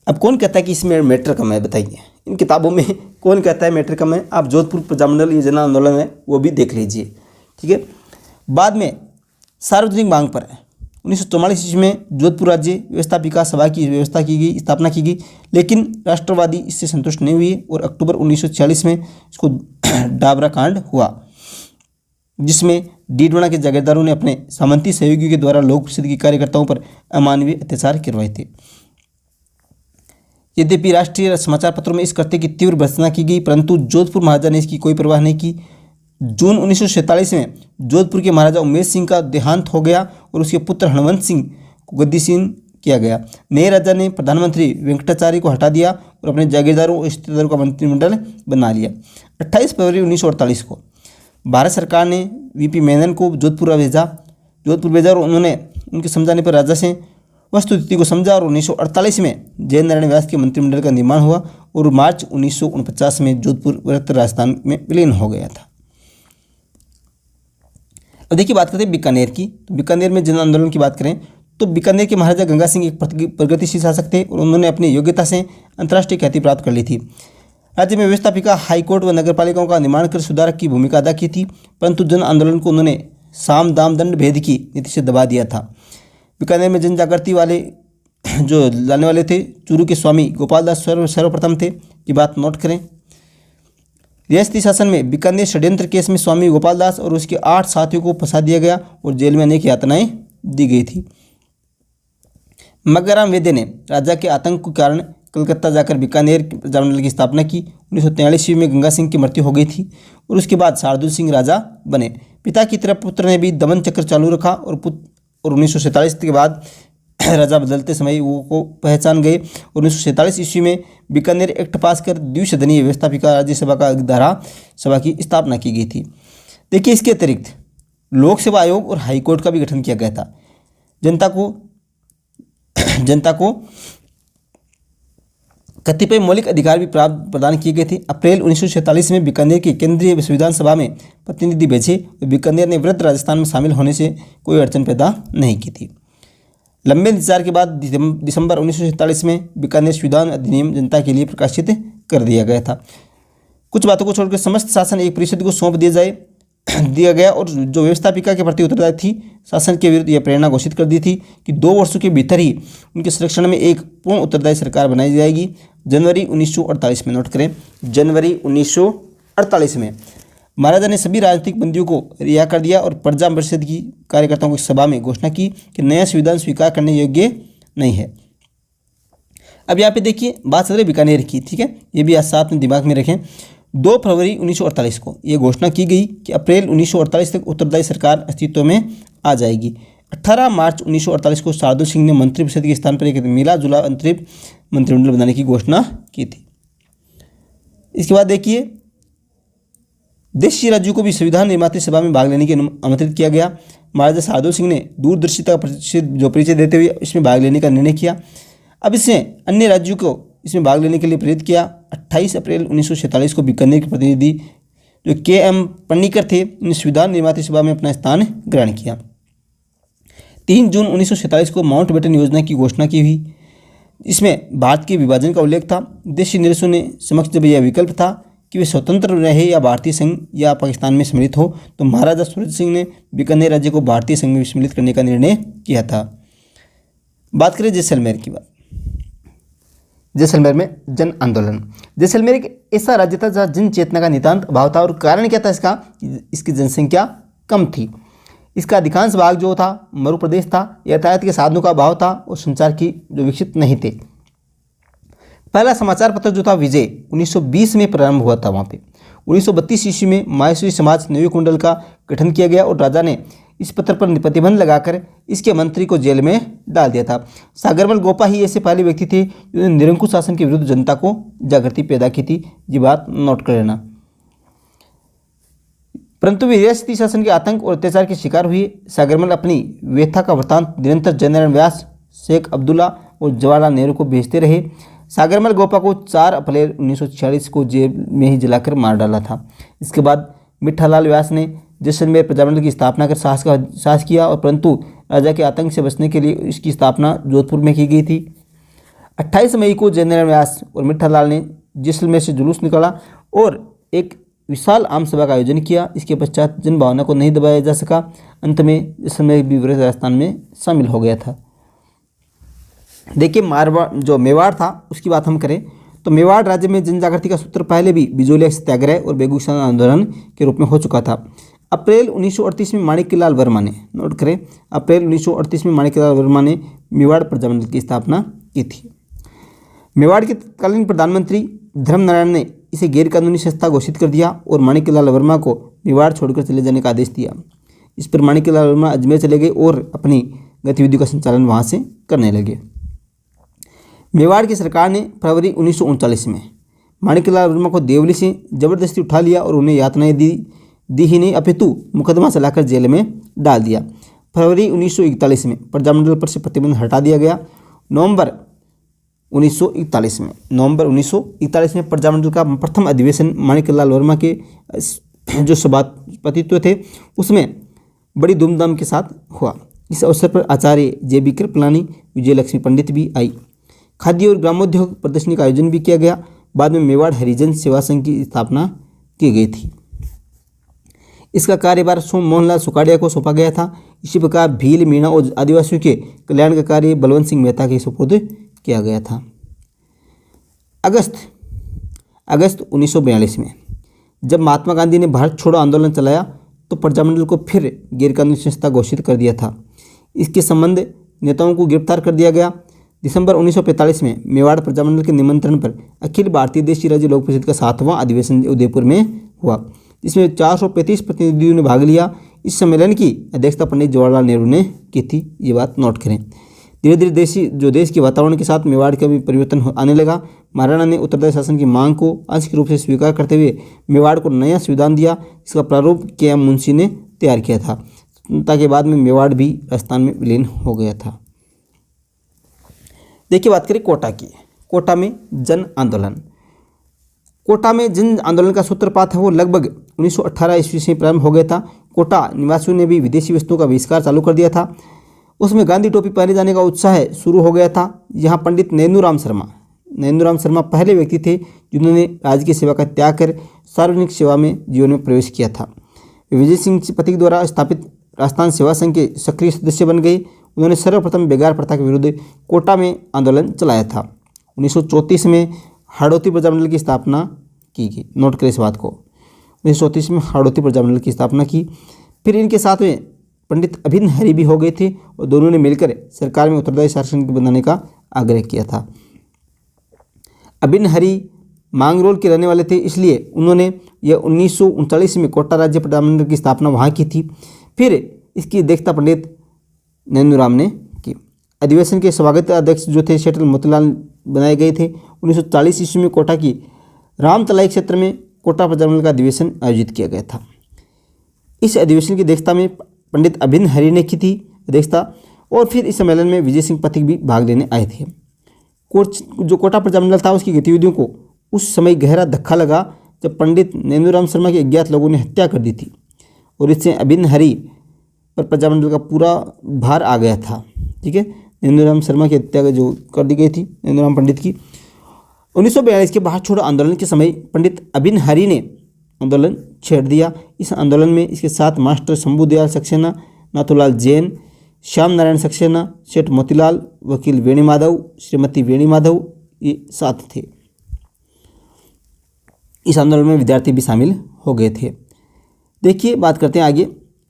अब कौन कहता है कि इसमें मैटर कम है, बताइए इन किताबों में कौन कहता है मैटर कम है? आप जोधपुर प्रजामंडल ये जन आंदोलन है वो भी देख लीजिए, ठीक है। बाद में सार्वजनिक मांग पर 1944 ईस्वी में जोधपुर राज्य व्यवस्थापिका सभा की स्थापना की गई, लेकिन राष्ट्रवादी इससे संतुष्ट नहीं हुए और अक्टूबर 1946 में इसको डाबरा कांड हुआ, जिसमें डीडवाना के जागीरदारों ने अपने सामंती सहयोगियों के द्वारा लोक प्रसिद्ध के कार्यकर्ताओं पर अमानवीय अत्याचार करवाए थे। यद्यपि राष्ट्रीय समाचार पत्रों में इस कृत्य की तीव्र भर्त्सना की गई, परंतु जोधपुर महाराजा ने इसकी कोई परवाह नहीं की। जून 1947 में जोधपुर के महाराजा उमेश सिंह का देहांत हो गया और उसके पुत्र हणवंत सिंह को गद्दीसीन किया गया। नए राजा ने प्रधानमंत्री वेंकटाचार्य को हटा दिया और अपने जागीरदारों और रिश्तेदारों का मंत्रिमंडल बना लिया। 28 फरवरी 1948 को भारत सरकार ने वीपी मेनन को जोधपुर भेजा और उन्होंने उनके समझाने पर राजा से वस्तुस्थिति को समझा और 1948 में जयनारायण व्यास के मंत्रिमंडल का निर्माण हुआ और मार्च 1949 में जोधपुर वृत्त राजस्थान में विलीन हो गया था। अब देखिए बात करते हैं बीकानेर की। तो बीकानेर में जन आंदोलन की बात करें तो बीकानेर के महाराजा गंगा सिंह एक प्रगतिशील शासक थे और उन्होंने अपनी योग्यता से अंतर्राष्ट्रीय ख्याति प्राप्त कर ली थी। राज्य में व्यवस्थापिका, हाईकोर्ट व नगरपालिकाओं का निर्माण कर सुधारक की भूमिका अदा की थी, परंतु जन आंदोलन को उन्होंने साम दाम दंड भेद की नीति से दबा दिया था। बीकानेर में जन जागृति वाले जो लाने वाले थे चूरू के स्वामी गोपाल दास सर्वप्रथम थे, ये बात नोट करें। रियासती शासन में बीकानेर षड्यंत्र केस में स्वामी गोपाल दास और उसके 8 साथियों को फंसा दिया गया और जेल में अनेक यातनाएं दी गई थी। मग्गाराम वैद्य ने राजा के आतंक के कारण कलकत्ता जाकर बीकानेर प्रजामंडल की स्थापना की। 1943 ईस्वी में गंगा सिंह की मृत्यु हो गई थी और उसके बाद शार्दुल सिंह राजा बने। पिता की तरफ पुत्र ने भी दमन चक्र चालू रखा और 1947 के बाद राजा बदलते समय वो को पहचान गए। 1947 ईस्वी में बीकानेर एक्ट पास कर द्विसदनीय व्यवस्थापिका राज्यसभा का धारा सभा की स्थापना की गई थी। देखिए इसके अतिरिक्त लोक सेवा आयोग और हाईकोर्ट का भी गठन किया गया था। जनता को कतिपय मौलिक अधिकार भी प्रदान किए गए थे। अप्रैल 1947 में बीकानेर की केंद्रीय संविधान सभा में प्रतिनिधि भेजे और बीकानेर ने वृहद राजस्थान में शामिल होने से कोई अड़चन पैदा नहीं की थी। लंबे इंतजार के बाद दिसंबर 1947 में बीकानेर संविधान अधिनियम जनता के लिए प्रकाशित कर दिया गया था। कुछ बातों को छोड़कर समस्त शासन एक परिषद को सौंप दिया गया और जो व्यवस्थापिका के प्रति उत्तरदायी थी शासन के विरुद्ध यह प्रेरणा घोषित कर दी थी कि 2 वर्षों के भीतर ही उनके संरक्षण में एक पूर्ण उत्तरदायी सरकार बनाई जाएगी। जनवरी 1948 में, नोट करें, जनवरी 1948 में महाराजा ने सभी राजनीतिक बंदियों को रिहा कर दिया और प्रजा परिषद की कार्यकर्ताओं की सभा में घोषणा की कि नया संविधान स्वीकार करने योग्य नहीं है। अब यहाँ पे देखिए बात चल रही बीकानेर की, ठीक है, ये भी आज साथ में दिमाग में रखें। 2 फरवरी 1948 को ये घोषणा की गई कि अप्रैल 1948 तक उत्तरदायी सरकार अस्तित्व में आ जाएगी। 18 मार्च 1948 को शार्दुल सिंह ने मंत्रिपरिषद के स्थान पर एक मिला जुला अंतरिम मंत्रिमंडल बनाने की घोषणा की थी। इसके बाद देखिए देशी राज्यों को भी संविधान निर्मात्री सभा में भाग लेने के आमंत्रित किया गया। महाराजा शार्दुल सिंह ने दूरदर्शिता का परिचय देते हुए इसमें भाग लेने का निर्णय किया। अब इसने अन्य राज्यों को इसमें भाग लेने के लिए प्रेरित किया। 28 अप्रैल 1947 को बीकानेर के प्रतिनिधि जो KM पन्नीकर थे उन्होंने संविधान निर्मात्री सभा में अपना स्थान ग्रहण किया। 3 जून 1947 को माउंटबेटन योजना की घोषणा की हुई। इसमें भारत के विभाजन का उल्लेख था। देशी निरसों ने समक्ष जब यह विकल्प था कि वे स्वतंत्र रहे या भारतीय संघ या पाकिस्तान में सम्मिलित हो, तो महाराजा सूरज सिंह ने बीकानेर राज्य को भारतीय संघ में सम्मिलित करने का निर्णय किया था। बात करें जैसलमेर की बात। जैसलमेर में जन आंदोलन। जैसलमेर एक ऐसा राज्य था जहाँ जन चेतना का नितांत अभाव था। और कारण क्या था इसका? इसकी जनसंख्या कम थी। इसका अधिकांश भाग जो था मरु प्रदेश था, यातायात के साधनों का अभाव था और संचार की जो विकसित नहीं थे। पहला समाचार पत्र जो था विजय 1920 में प्रारंभ हुआ था वहाँ पे। 1932 ईस्वी में माहेश्वरी समाज नियोग मंडल का गठन किया गया और राजा ने इस पत्र पर प्रतिबंध लगाकर इसके मंत्री को जेल में डाल दिया था। सागरमल गोपा ही ऐसे पहले व्यक्ति थे जिन्होंने निरंकुश शासन के विरुद्ध जनता को जागृति पैदा की थी। ये बात नोट कर लेना। परंतु वे रियासती शासन के आतंक और अत्याचार के शिकार हुए। सागरमल अपनी व्यथा का वृत्तांत निरंतर जयनारायण व्यास, शेख अब्दुल्ला और जवाहरलाल नेहरू को भेजते रहे। सागरमल गोपा को 4 अप्रैल 1946 को जेल में ही जलाकर मार डाला था। इसके बाद मिठालाल व्यास ने जैसलमेर प्रजामंडल की स्थापना कर साहस किया और परंतु राजा के आतंक से बचने के लिए इसकी स्थापना जोधपुर में की गई थी। 28 मई को जयनारायण व्यास और मिठालाल ने जैसलमेर से जुलूस निकाला और एक विशाल आम सभा का आयोजन किया। इसके पश्चात जन भावना को नहीं दबाया जा सका। अंत में जैसलमेर भी राजस्थान में शामिल हो गया था। देखिए मारवाड़ जो मेवाड़ था उसकी बात हम करें तो मेवाड़ राज्य में जन जागृति का सूत्र पहले भी बिजोलिया सत्याग्रह और बेगूसराय आंदोलन के रूप में हो चुका था। अप्रैल 1938 में माणिक्यलाल वर्मा ने, नोट करें, अप्रैल 1938 में माणिक्यलाल वर्मा ने मेवाड़ प्रजामंडल की स्थापना की थी। मेवाड़ के तत्कालीन प्रधानमंत्री धर्मनारायण ने इसे गैर कानूनी संस्था घोषित कर दिया और माणिक्यलाल वर्मा को मेवाड़ छोड़कर चले जाने का आदेश दिया। इस पर माणिक्यलाल वर्मा अजमेर चले गए और अपनी गतिविधियों का संचालन वहाँ से करने लगे। मेवाड़ की सरकार ने फरवरी 1939 में माणिक्यलाल वर्मा को देवली से जबरदस्ती उठा लिया और उन्हें यातनाएं दी ही नहीं अपितु मुकदमा चलाकर जेल में डाल दिया। फरवरी 1941 में प्रजामंडल पर से प्रतिबंध हटा दिया गया। नवंबर 1941 में प्रजामंडल का प्रथम अधिवेशन माणिक्यलाल वर्मा के जो सभापतित्व थे उसमें बड़ी धूमधाम के साथ हुआ। इस अवसर पर आचार्य जे.बी. कृपलानी, विजयलक्ष्मी पंडित भी आई। खाद्य और ग्रामोद्योग प्रदर्शनी का आयोजन भी किया गया। बाद में मेवाड़ हरिजन सेवा संघ की स्थापना की गई थी। इसका कार्यभार सोम मोहनलाल सुकाड़िया को सौंपा गया था। इसी प्रकार भील, मीणा और आदिवासियों के कल्याण का कार्य बलवंत सिंह मेहता के सुपुर्द किया गया था। अगस्त 1942 में जब महात्मा गांधी ने भारत छोड़ो आंदोलन चलाया तो प्रजामंडल को फिर गैरकानूनी संस्था घोषित कर दिया था। इसके संबंध नेताओं को गिरफ्तार कर दिया गया। दिसंबर 1945 में मेवाड़ प्रजामंडल के निमंत्रण पर अखिल भारतीय देशी राज्य लोक परिषद का 7वां अधिवेशन उदयपुर में हुआ, जिसमें 435 प्रतिनिधियों ने भाग लिया। इस सम्मेलन की अध्यक्षता पंडित जवाहरलाल नेहरू ने की थी। ये बात नोट करें। धीरे धीरे देश के वातावरण के साथ मेवाड़ का भी परिवर्तन आने लगा। महाराणा ने उत्तरदायी शासन की मांग को आंशिक रूप से स्वीकार करते हुए मेवाड़ को नया संविधान दिया। इसका प्रारूप के.एम. मुंशी ने तैयार किया था, ताकि बाद में मेवाड़ भी राजस्थान में विलीन हो गया था। देखिए बात करें कोटा की। कोटा में जन आंदोलन। कोटा में जन आंदोलन का सूत्रपात है वो लगभग 1918 ईस्वी से प्रारंभ हो गया था। कोटा निवासियों ने भी विदेशी वस्तुओं का बहिष्कार चालू कर दिया था। उसमें गांधी टोपी पहने जाने का उत्साह शुरू हो गया था। यहाँ पंडित नैनूराम शर्मा पहले व्यक्ति थे जिन्होंने राज्य की सेवा का त्याग कर सार्वजनिक सेवा में जीवन में प्रवेश किया था। विजय सिंह पथिक द्वारा स्थापित राजस्थान सेवा संघ के सक्रिय सदस्य बन गए। उन्होंने सर्वप्रथम बेगार प्रथा के विरुद्ध कोटा में आंदोलन चलाया था। 1934 में हाड़ौती प्रजामंडल की स्थापना की गई। नोट करें इस बात को। 1934 में हाड़ौती प्रजामंडल की स्थापना की। फिर इनके साथ में पंडित अभिन्न हरि भी हो गए थे और दोनों ने मिलकर सरकार में उत्तरदायी शासन बनाने का आग्रह किया था। अभिन्न हरि मांगरोल के रहने वाले थे, इसलिए उन्होंने यह 1939 में कोटा राज्य प्रजामंडल की स्थापना वहाँ की थी। फिर इसकी अध्यक्षता पंडित नैनूराम ने की। अधिवेशन के स्वागत अध्यक्ष जो थे शेठल मोतीलाल बनाए गए थे। 1940 ईस्वी में कोटा की रामतलाई क्षेत्र में कोटा प्रजामंडल का अधिवेशन आयोजित किया गया था। इस अधिवेशन की अध्यक्षता में पंडित अभिन्न हरि ने की थी अध्यक्षता, और फिर इस सम्मेलन में विजय सिंह पथिक भी भाग लेने आए थे। जो कोटा प्रजामंडल था उसकी गतिविधियों को उस समय गहरा धक्का लगा जब पंडित नैनूराम शर्मा के अज्ञात लोगों ने हत्या कर दी थी और इससे अभिन्न हरि पर प्रजामंडल का पूरा भार आ गया था। ठीक है, नैनूराम शर्मा की हत्या जो कर दी गई थी नैनूराम पंडित की। 1942 के भारत छोड़ो आंदोलन के समय पंडित अभिन्न हरि ने आंदोलन छेड़ दिया। इस आंदोलन में इसके साथ मास्टर शंभू दयाल सक्सेना, नाथूलाल जैन, श्याम नारायण सक्सेना, सेठ मोतीलाल, वकील वेणी माधव, श्रीमती वेणी माधव, ये 7 थे। इस आंदोलन में विद्यार्थी भी शामिल हो गए थे। देखिए बात करते हैं आगे।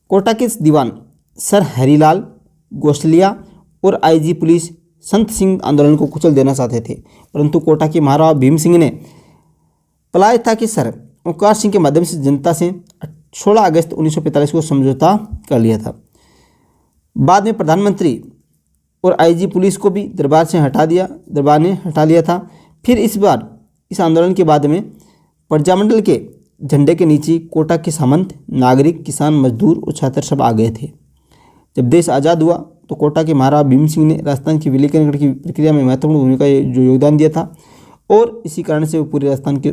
कोटा के दीवान सर हरिलाल गोसलिया और आईजी पुलिस संत सिंह आंदोलन को कुचल देना चाहते थे, परंतु कोटा के महाराणा भीम सिंह ने पलाय था कि सर ओंकार सिंह के माध्यम से जनता से 16 अगस्त 1945 को समझौता कर लिया था। बाद में प्रधानमंत्री और आईजी पुलिस को भी दरबार ने हटा लिया था। फिर इस बार इस आंदोलन के बाद में प्रजामंडल के झंडे के नीचे कोटा के सामंत, नागरिक, किसान, मजदूर और छात्र सब आ गए थे। जब देश आज़ाद हुआ तो कोटा के महाराणा भीम सिंह ने राजस्थान की विलीनीकरण की प्रक्रिया में महत्वपूर्ण भूमिका जो योगदान दिया था और इसी कारण से वो पूरे राजस्थान के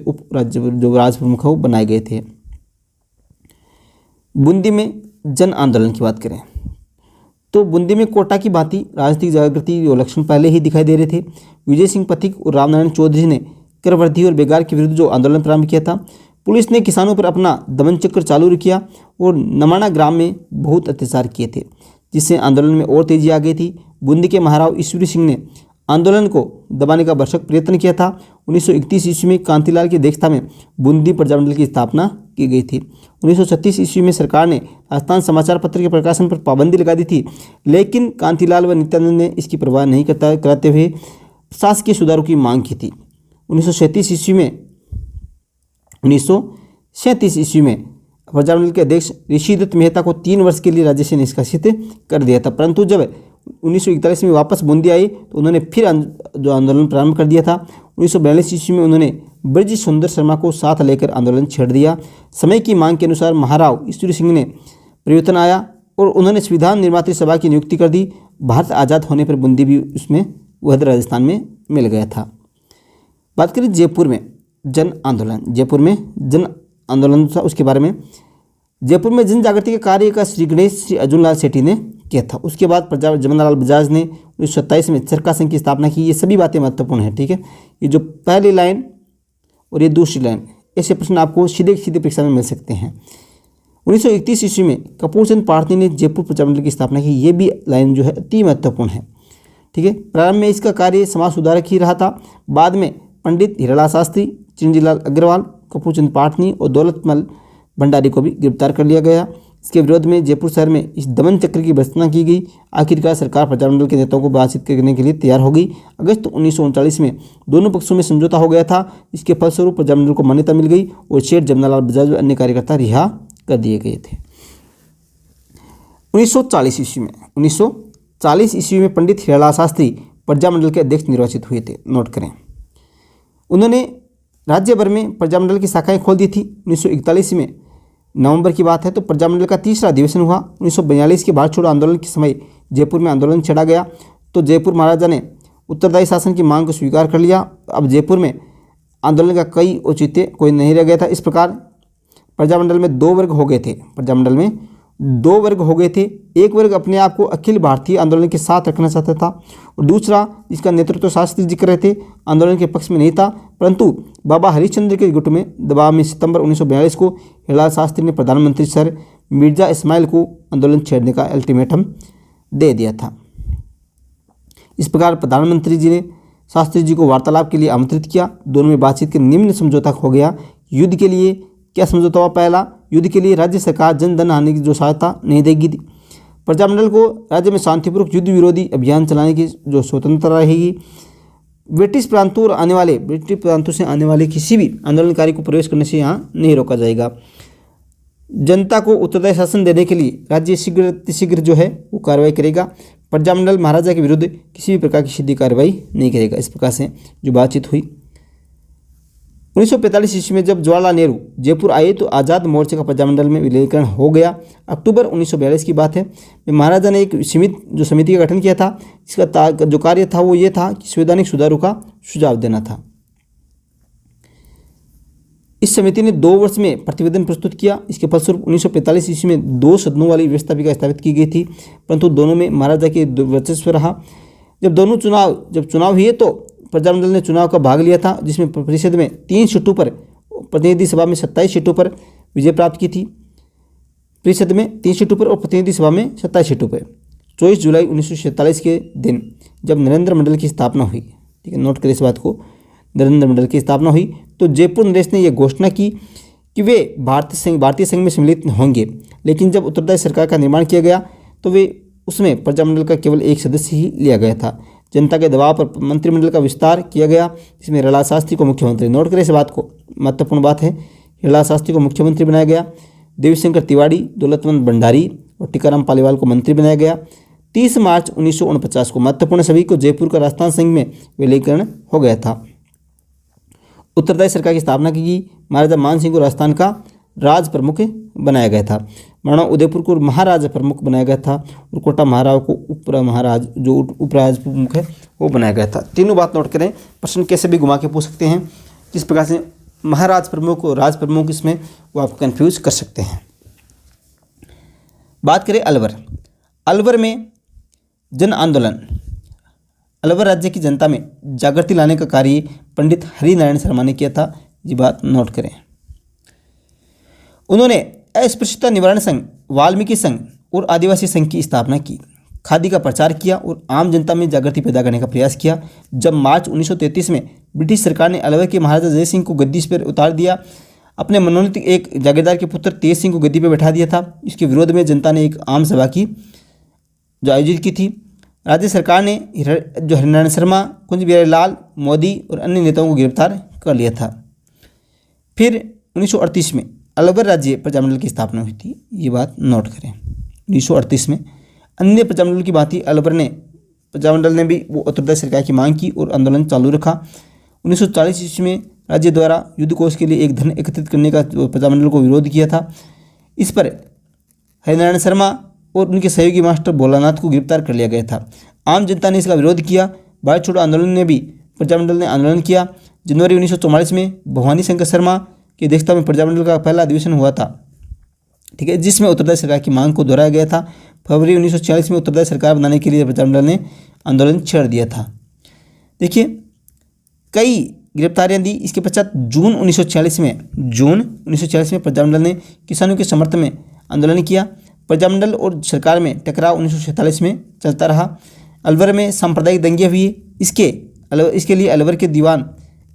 राज प्रमुख बनाए गए थे। बूंदी में जन आंदोलन की बात करें तो बूंदी में कोटा की भांति राजनीतिक जागृति के लक्षण पहले ही दिखाई दे रहे थे। विजय सिंह पथिक और रामनारायण चौधरी ने कर वृद्धि और बेकार के विरुद्ध जो आंदोलन प्रारंभ किया था, पुलिस ने किसानों पर अपना दमन चक्र चालू किया और नमाना ग्राम में बहुत अत्याचार किए थे, जिससे आंदोलन में और तेजी आ गई थी। बूंदी के महाराव ईश्वरी सिंह ने आंदोलन को दबाने का भरसक प्रयत्न किया था। 1931 ईस्वी में कांतिलाल की अध्यक्षता में बूंदी प्रजामंडल की स्थापना की गई थी। 1936 ईस्वी में सरकार ने राजस्थान समाचार पत्र के प्रकाशन पर पाबंदी लगा दी थी, लेकिन कांतिलाल व नित्यानंद ने इसकी परवाह नहीं कराते हुए शासकीय सुधारों की मांग की थी। 1937 ईस्वी में प्रजामंडल के अध्यक्ष ऋषिदत्त मेहता को 3 वर्ष के लिए राज्य से निष्कासित कर दिया था, परंतु जब 1941 में वापस बूंदी आई तो उन्होंने फिर जो आंदोलन प्रारंभ कर दिया था। 1942 ईस्वी में उन्होंने ब्रज सुंदर शर्मा को साथ लेकर आंदोलन छेड़ दिया। समय की मांग के अनुसार महाराव ईश्वरी सिंह ने परिवर्तन आया और उन्होंने संविधान निर्मात्री सभा की नियुक्ति कर दी। भारत आज़ाद होने पर बूंदी भी उसमें वह राजस्थान में मिल गया था। बात करें जयपुर में जन आंदोलन था, उसके बारे में। जयपुर में जन जागृति के कार्य का श्री गणेश श्री अर्जुन लाल सेठी ने किया था। उसके बाद जमनालाल बजाज ने 1927 में चरखा संघ की स्थापना की। ये सभी बातें महत्वपूर्ण हैं, ठीक है। ये जो पहली लाइन और ये दूसरी लाइन, ऐसे प्रश्न आपको सीधे परीक्षा में मिल सकते हैं। 1931 ईस्वी में कपूर चंद पार्थी ने जयपुर प्रजामंडल की स्थापना की। ये भी लाइन जो है अति महत्वपूर्ण है, ठीक है। प्रारंभ में इसका कार्य समाज सुधारक ही रहा था। बाद में पंडित हीरालाल शास्त्री, चिरंजीलाल अग्रवाल, कपूर चंद पार्थी और दौलतमल भंडारी को भी गिरफ्तार कर लिया गया। इसके विरोध में जयपुर शहर में इस दमन चक्र की भर्त्सना की गई। आखिरकार सरकार प्रजामंडल के नेताओं को बातचीत करने के लिए तैयार हो गई। अगस्त 1939 में दोनों पक्षों में समझौता हो गया था। इसके फलस्वरूप प्रजामंडल को मान्यता मिल गई और शेठ जमनालाल बजाज व अन्य कार्यकर्ता रिहा कर दिए गए थे। 1940 ईस्वी में पंडित हीरालाल शास्त्री प्रजामंडल के अध्यक्ष निर्वाचित हुए थे। नोट करें, उन्होंने राज्य भर में प्रजामंडल की शाखाएं खोल दी थी। 1941 में नवंबर की बात है तो प्रजामंडल का 3रा अधिवेशन हुआ। 1942 के भारत छोड़ो आंदोलन के समय जयपुर में आंदोलन छेड़ा गया तो जयपुर महाराजा ने उत्तरदायी शासन की मांग को स्वीकार कर लिया। अब जयपुर में आंदोलन का कोई औचित्य नहीं रह गया था। इस प्रकार प्रजामंडल में 2 वर्ग हो गए थे। एक वर्ग अपने आप को अखिल भारतीय आंदोलन के साथ रखना चाहता था और दूसरा, जिसका नेतृत्व शास्त्री जी कर रहे थे, आंदोलन के पक्ष में नहीं था। परंतु बाबा हरिश्चंद्र के गुट में दबाव में सितंबर 1942 को हीरालाल शास्त्री ने प्रधानमंत्री सर मिर्जा इस्माइल को आंदोलन छेड़ने का अल्टीमेटम दे दिया था। इस प्रकार प्रधानमंत्री जी ने शास्त्री जी को वार्तालाप के लिए आमंत्रित किया। दोनों में बातचीत के निम्न समझौता हो गया। युद्ध के लिए क्या समझौता हुआ? पहला, युद्ध के लिए राज्य सरकार जन धन हानि की जो सहायता नहीं देगी। प्रजामंडल को राज्य में शांतिपूर्वक युद्ध विरोधी अभियान चलाने की जो स्वतंत्रता रहेगी। ब्रिटिश प्रांतों से आने वाले किसी भी आंदोलनकारी को प्रवेश करने से यहाँ नहीं रोका जाएगा। जनता को उत्तरदायी शासन देने के लिए राज्य शीघ्र जो है वो कार्रवाई करेगा। प्रजामंडल महाराजा के विरुद्ध किसी भी प्रकार की सीधी कार्रवाई नहीं करेगा। इस प्रकार से जो बातचीत हुई। 1945 ईस्वी में जब जवाहरलाल नेहरू जयपुर आए तो आज़ाद मोर्चे का प्रजामंडल में विलीनीकरण हो गया। अक्टूबर 1942 की बात है। महाराजा ने एक समिति का गठन किया था। इसका जो कार्य था वो ये था कि संवैधानिक सुधारों का सुझाव देना था। इस समिति ने 2 वर्ष में प्रतिवेदन प्रस्तुत किया। इसके फलस्वरूप 1945 ईस्वी में 2 सदनों वाली व्यवस्था भी स्थापित की गई थी, परंतु दोनों में महाराजा के वर्चस्व रहा। जब चुनाव हुए तो प्रजामंडल ने चुनाव का भाग लिया था, जिसमें परिषद में 3 सीटों पर, प्रतिनिधि सभा में 27 सीटों पर विजय प्राप्त की थी। परिषद में 3 सीटों पर और प्रतिनिधि सभा में 27 सीटों पर 24 जुलाई 1947 के दिन जब नरेंद्र मंडल की स्थापना हुई, ठीक है, नोट करें इस बात को, नरेंद्र मंडल की स्थापना हुई तो जयपुर नरेश ने यह घोषणा की कि वे भारतीय संघ में सम्मिलित होंगे। लेकिन जब उत्तर प्रदेश सरकार का निर्माण किया गया तो वे उसमें प्रजामंडल का केवल एक सदस्य ही लिया गया था। जनता के दबाव पर मंत्रिमंडल का विस्तार किया गया, जिसमें हिरालाल शास्त्री को मुख्यमंत्री, नोट करें इस बात को, महत्वपूर्ण बात है, हिरालाल शास्त्री को मुख्यमंत्री बनाया गया। देवीशंकर तिवारी, दौलतमंद भंडारी और टीकाराम पालीवाल को मंत्री बनाया गया। 30 मार्च 1949 को महत्वपूर्ण सभी को जयपुर का राजस्थान संघ में विलीकरण हो गया था। उत्तर प्रदेश सरकार की स्थापना की गई। महाराजा मान सिंह को राजस्थान का राज प्रमुख बनाया गया था। महाराणा उदयपुर को महाराज प्रमुख बनाया गया था और कोटा महाराव को उपमहाराज, जो उपराज प्रमुख है, वो बनाया गया था। तीनों बात नोट करें, प्रश्न कैसे भी घुमा के पूछ सकते हैं। जिस प्रकार से महाराज प्रमुख और राज प्रमुख, इसमें वो आपको कन्फ्यूज कर सकते हैं। बात करें अलवर। अलवर में जन आंदोलन, अलवर राज्य की जनता में जागृति लाने का कार्य पंडित हरिनारायण शर्मा ने किया था। ये बात नोट करें। उन्होंने अस्पृश्यता निवारण संघ, वाल्मीकि संघ और आदिवासी संघ की स्थापना की, खादी का प्रचार किया और आम जनता में जागृति पैदा करने का प्रयास किया। जब मार्च 1933 में ब्रिटिश सरकार ने अलवर के महाराजा जय सिंह को गद्दी पर उतार दिया, अपने मनोनीत एक जागीरदार के पुत्र तेज सिंह को गद्दी पर बैठा दिया था। इसके विरोध में जनता ने एक आम सभा की, जो आयोजित की थी। राज्य सरकार ने जो हरिनारायण शर्मा, कुंज बिहारी लाल मोदी और अन्य नेताओं को गिरफ्तार कर लिया था। फिर 1938 में अलवर राज्य प्रजामंडल की स्थापना हुई थी। ये बात नोट करें। 1938 में अन्य प्रजामंडल की भांति अलवर ने प्रजामंडल ने भी वो उत्तर प्रदेश सरकार की मांग की और आंदोलन चालू रखा। 1940 ईस्वी में राज्य द्वारा युद्ध कोष के लिए एक धन एकत्रित करने का प्रजामंडल को विरोध किया था। इस पर हरिनारायण शर्मा और उनके सहयोगी मास्टर भोलानाथ को गिरफ्तार कर लिया गया था। आम जनता ने इसका विरोध किया। भारत छोड़ो आंदोलन ने भी प्रजामंडल ने आंदोलन किया। जनवरी 1944 में भवानी शंकर शर्मा की अध्यक्षता में प्रजामंडल का पहला अधिवेशन हुआ था, ठीक है, जिसमें उत्तर प्रदेश सरकार की मांग को दोहराया गया था। फरवरी 1946 में उत्तर प्रदेश सरकार बनाने के लिए प्रजामंडल ने आंदोलन छेड़ दिया था। देखिए, कई गिरफ्तारियां दी। इसके पश्चात जून 1946 में प्रजामंडल ने किसानों के समर्थन में आंदोलन किया। प्रजामंडल और सरकार में टकराव 1947 में चलता रहा। अलवर में सांप्रदायिक दंगे हुई। इसके लिए अलवर के दीवान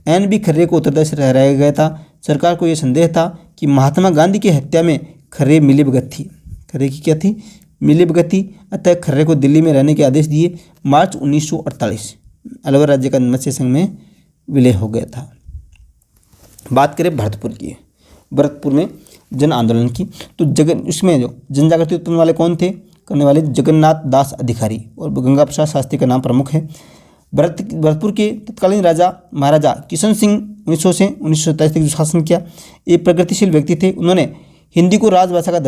NB खर्रे को उत्तर प्रदेश ठहराया गया था। सरकार को यह संदेह था कि महात्मा गांधी की हत्या में खर्रे मिलीभगत थी। खर्रे की क्या थी? मिलीभगत थी। अतः खर्रे को दिल्ली में रहने के आदेश दिए। मार्च 1948 अलवर राज्य का मत्स्य संघ में विलय हो गया था। बात करें भरतपुर की। भरतपुर में जन आंदोलन की, तो उसमें जो जन जागृति उत्पन्न वाले कौन थे? करने वाले जगन्नाथ दास अधिकारी और गंगा प्रसाद शास्त्री का नाम प्रमुख है। भरतपुर के तत्कालीन राजा महाराजा किशन सिंह 1900 से 1927 तक जो शासन किया, एक प्रगतिशील व्यक्ति थे। उन्होंने हिंदी को राजभाषा का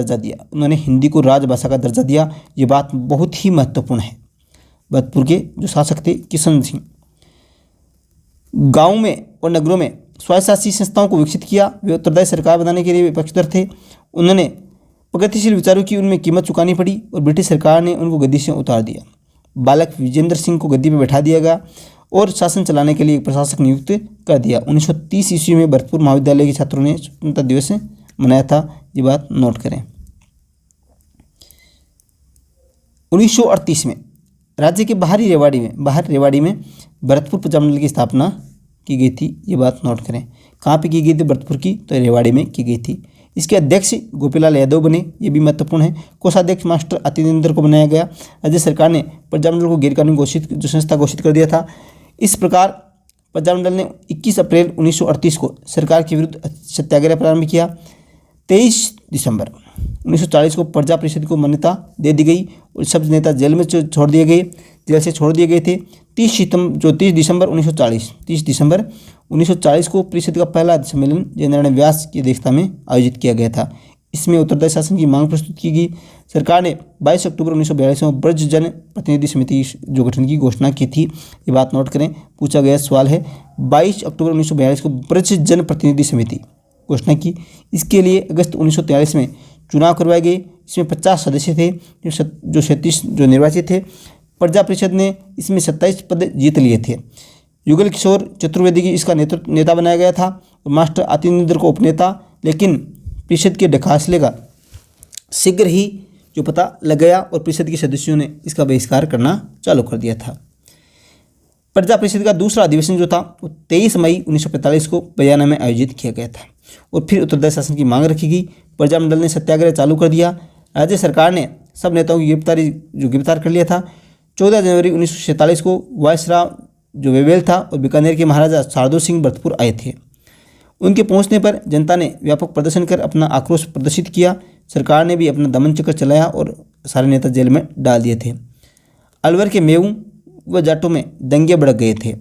दर्जा दिया। ये बात बहुत ही महत्वपूर्ण है। भरतपुर के जो शासक थे किशन सिंह, गाँव में और नगरों में स्वशासी संस्थाओं को विकसित किया। वे उत्तर प्रदेश सरकार बनाने के लिए पक्षधर थे। उन्होंने प्रगतिशील विचारों की उनमें कीमत चुकानी पड़ी और ब्रिटिश सरकार ने उनको गद्दी से उतार दिया। बालक विजेंद्र सिंह को गद्दी पर बैठा दिया गया और शासन चलाने के लिए एक प्रशासक नियुक्त कर दिया। 1930 ईस्वी में भरतपुर महाविद्यालय के छात्रों ने स्वतंत्रता दिवस मनाया था। ये बात नोट करें। 1938 में राज्य के बाहर रेवाड़ी में भरतपुर प्रजामंडल की स्थापना की गई थी। ये बात नोट करें। कहाँ पे की गई थी? भरतपुर की, तो रेवाड़ी में की गई थी। इसके अध्यक्ष गोपीलाल यादव बने। ये भी महत्वपूर्ण है। कोषाध्यक्ष मास्टर अतिनेंद्र को बनाया गया। राज्य सरकार ने प्रजामंडल को गैरकानूनी संस्था घोषित कर दिया था। इस प्रकार प्रजामंडल ने 21 अप्रैल 1938 को सरकार के विरुद्ध सत्याग्रह प्रारंभ किया। 23 दिसंबर 1940 को प्रजा परिषद को मान्यता दे दी गई और सब नेता जेल से छोड़ दिए गए थे। 30 दिसंबर 1940 को परिषद का पहला सम्मेलन जयनारायण व्यास की अध्यक्षता में आयोजित किया गया था। इसमें उत्तर प्रदेश शासन की मांग प्रस्तुत की गई। सरकार ने 22 अक्टूबर 1942 में ब्रज जन प्रतिनिधि समिति जो गठन की घोषणा की थी। ये बात नोट करें। पूछा गया सवाल है, 22 अक्टूबर 1942 को ब्रज जन प्रतिनिधि समिति घोषणा की। इसके लिए अगस्त 1943 में चुनाव करवाए गए। इसमें 50 सदस्य थे, जो 37 जो निर्वाचित थे। प्रजा परिषद ने इसमें 27 पद जीत लिए थे। युगल किशोर चतुर्वेदी की इसका नेता बनाया गया था और मास्टर अतिनेंद्र को उपनेता। लेकिन परिषद के ढकासले का शीघ्र ही जो पता लग गया और परिषद के सदस्यों ने इसका बहिष्कार करना चालू कर दिया था। प्रजा परिषद का दूसरा अधिवेशन जो था वो 23 मई 1945 को बयाना में आयोजित किया गया था और फिर उत्तरदायी शासन की मांग रखी गई। प्रजामंडल ने सत्याग्रह चालू कर दिया। राज्य सरकार ने सब नेताओं की गिरफ्तार कर लिया था। 14 जनवरी 1947 को वायसराय जो वेवेल था और बीकानेर के महाराजा शारदो सिंह भरतपुर आए थे। उनके पहुंचने पर जनता ने व्यापक प्रदर्शन कर अपना आक्रोश प्रदर्शित किया। सरकार ने भी अपना दमन चक्र चलाया और सारे नेता जेल में डाल दिए थे। अलवर के मेऊ व जाटों में दंगे भड़क गए थे।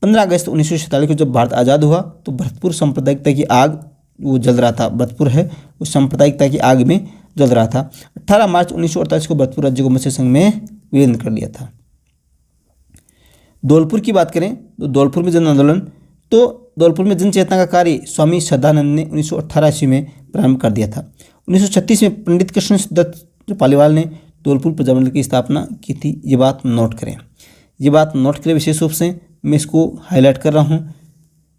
15 अगस्त 1947 को जब भारत आज़ाद हुआ तो भरतपुर सांप्रदायिकता की आग वो जल रहा था। भरतपुर है उस सांप्रदायिकता की आग में जल रहा था। 18 मार्च 1948 को भरतपुर राज्य को मत्स्य संघ में विलीन कर लिया था। धौलपुर की बात करें तो धौलपुर में जन आंदोलन, तो धौलपुर में जन चेतना का कार्य स्वामी श्रद्धानंद ने 1918 ईस्वी में प्रारंभ कर दिया था। 1936 में पंडित कृष्ण दत्त पालीवाल ने धौलपुर प्रजामंडल की स्थापना की थी। ये बात नोट करें, ये बात नोट करें विशेष रूप से, मैं इसको हाईलाइट कर रहा हूँ।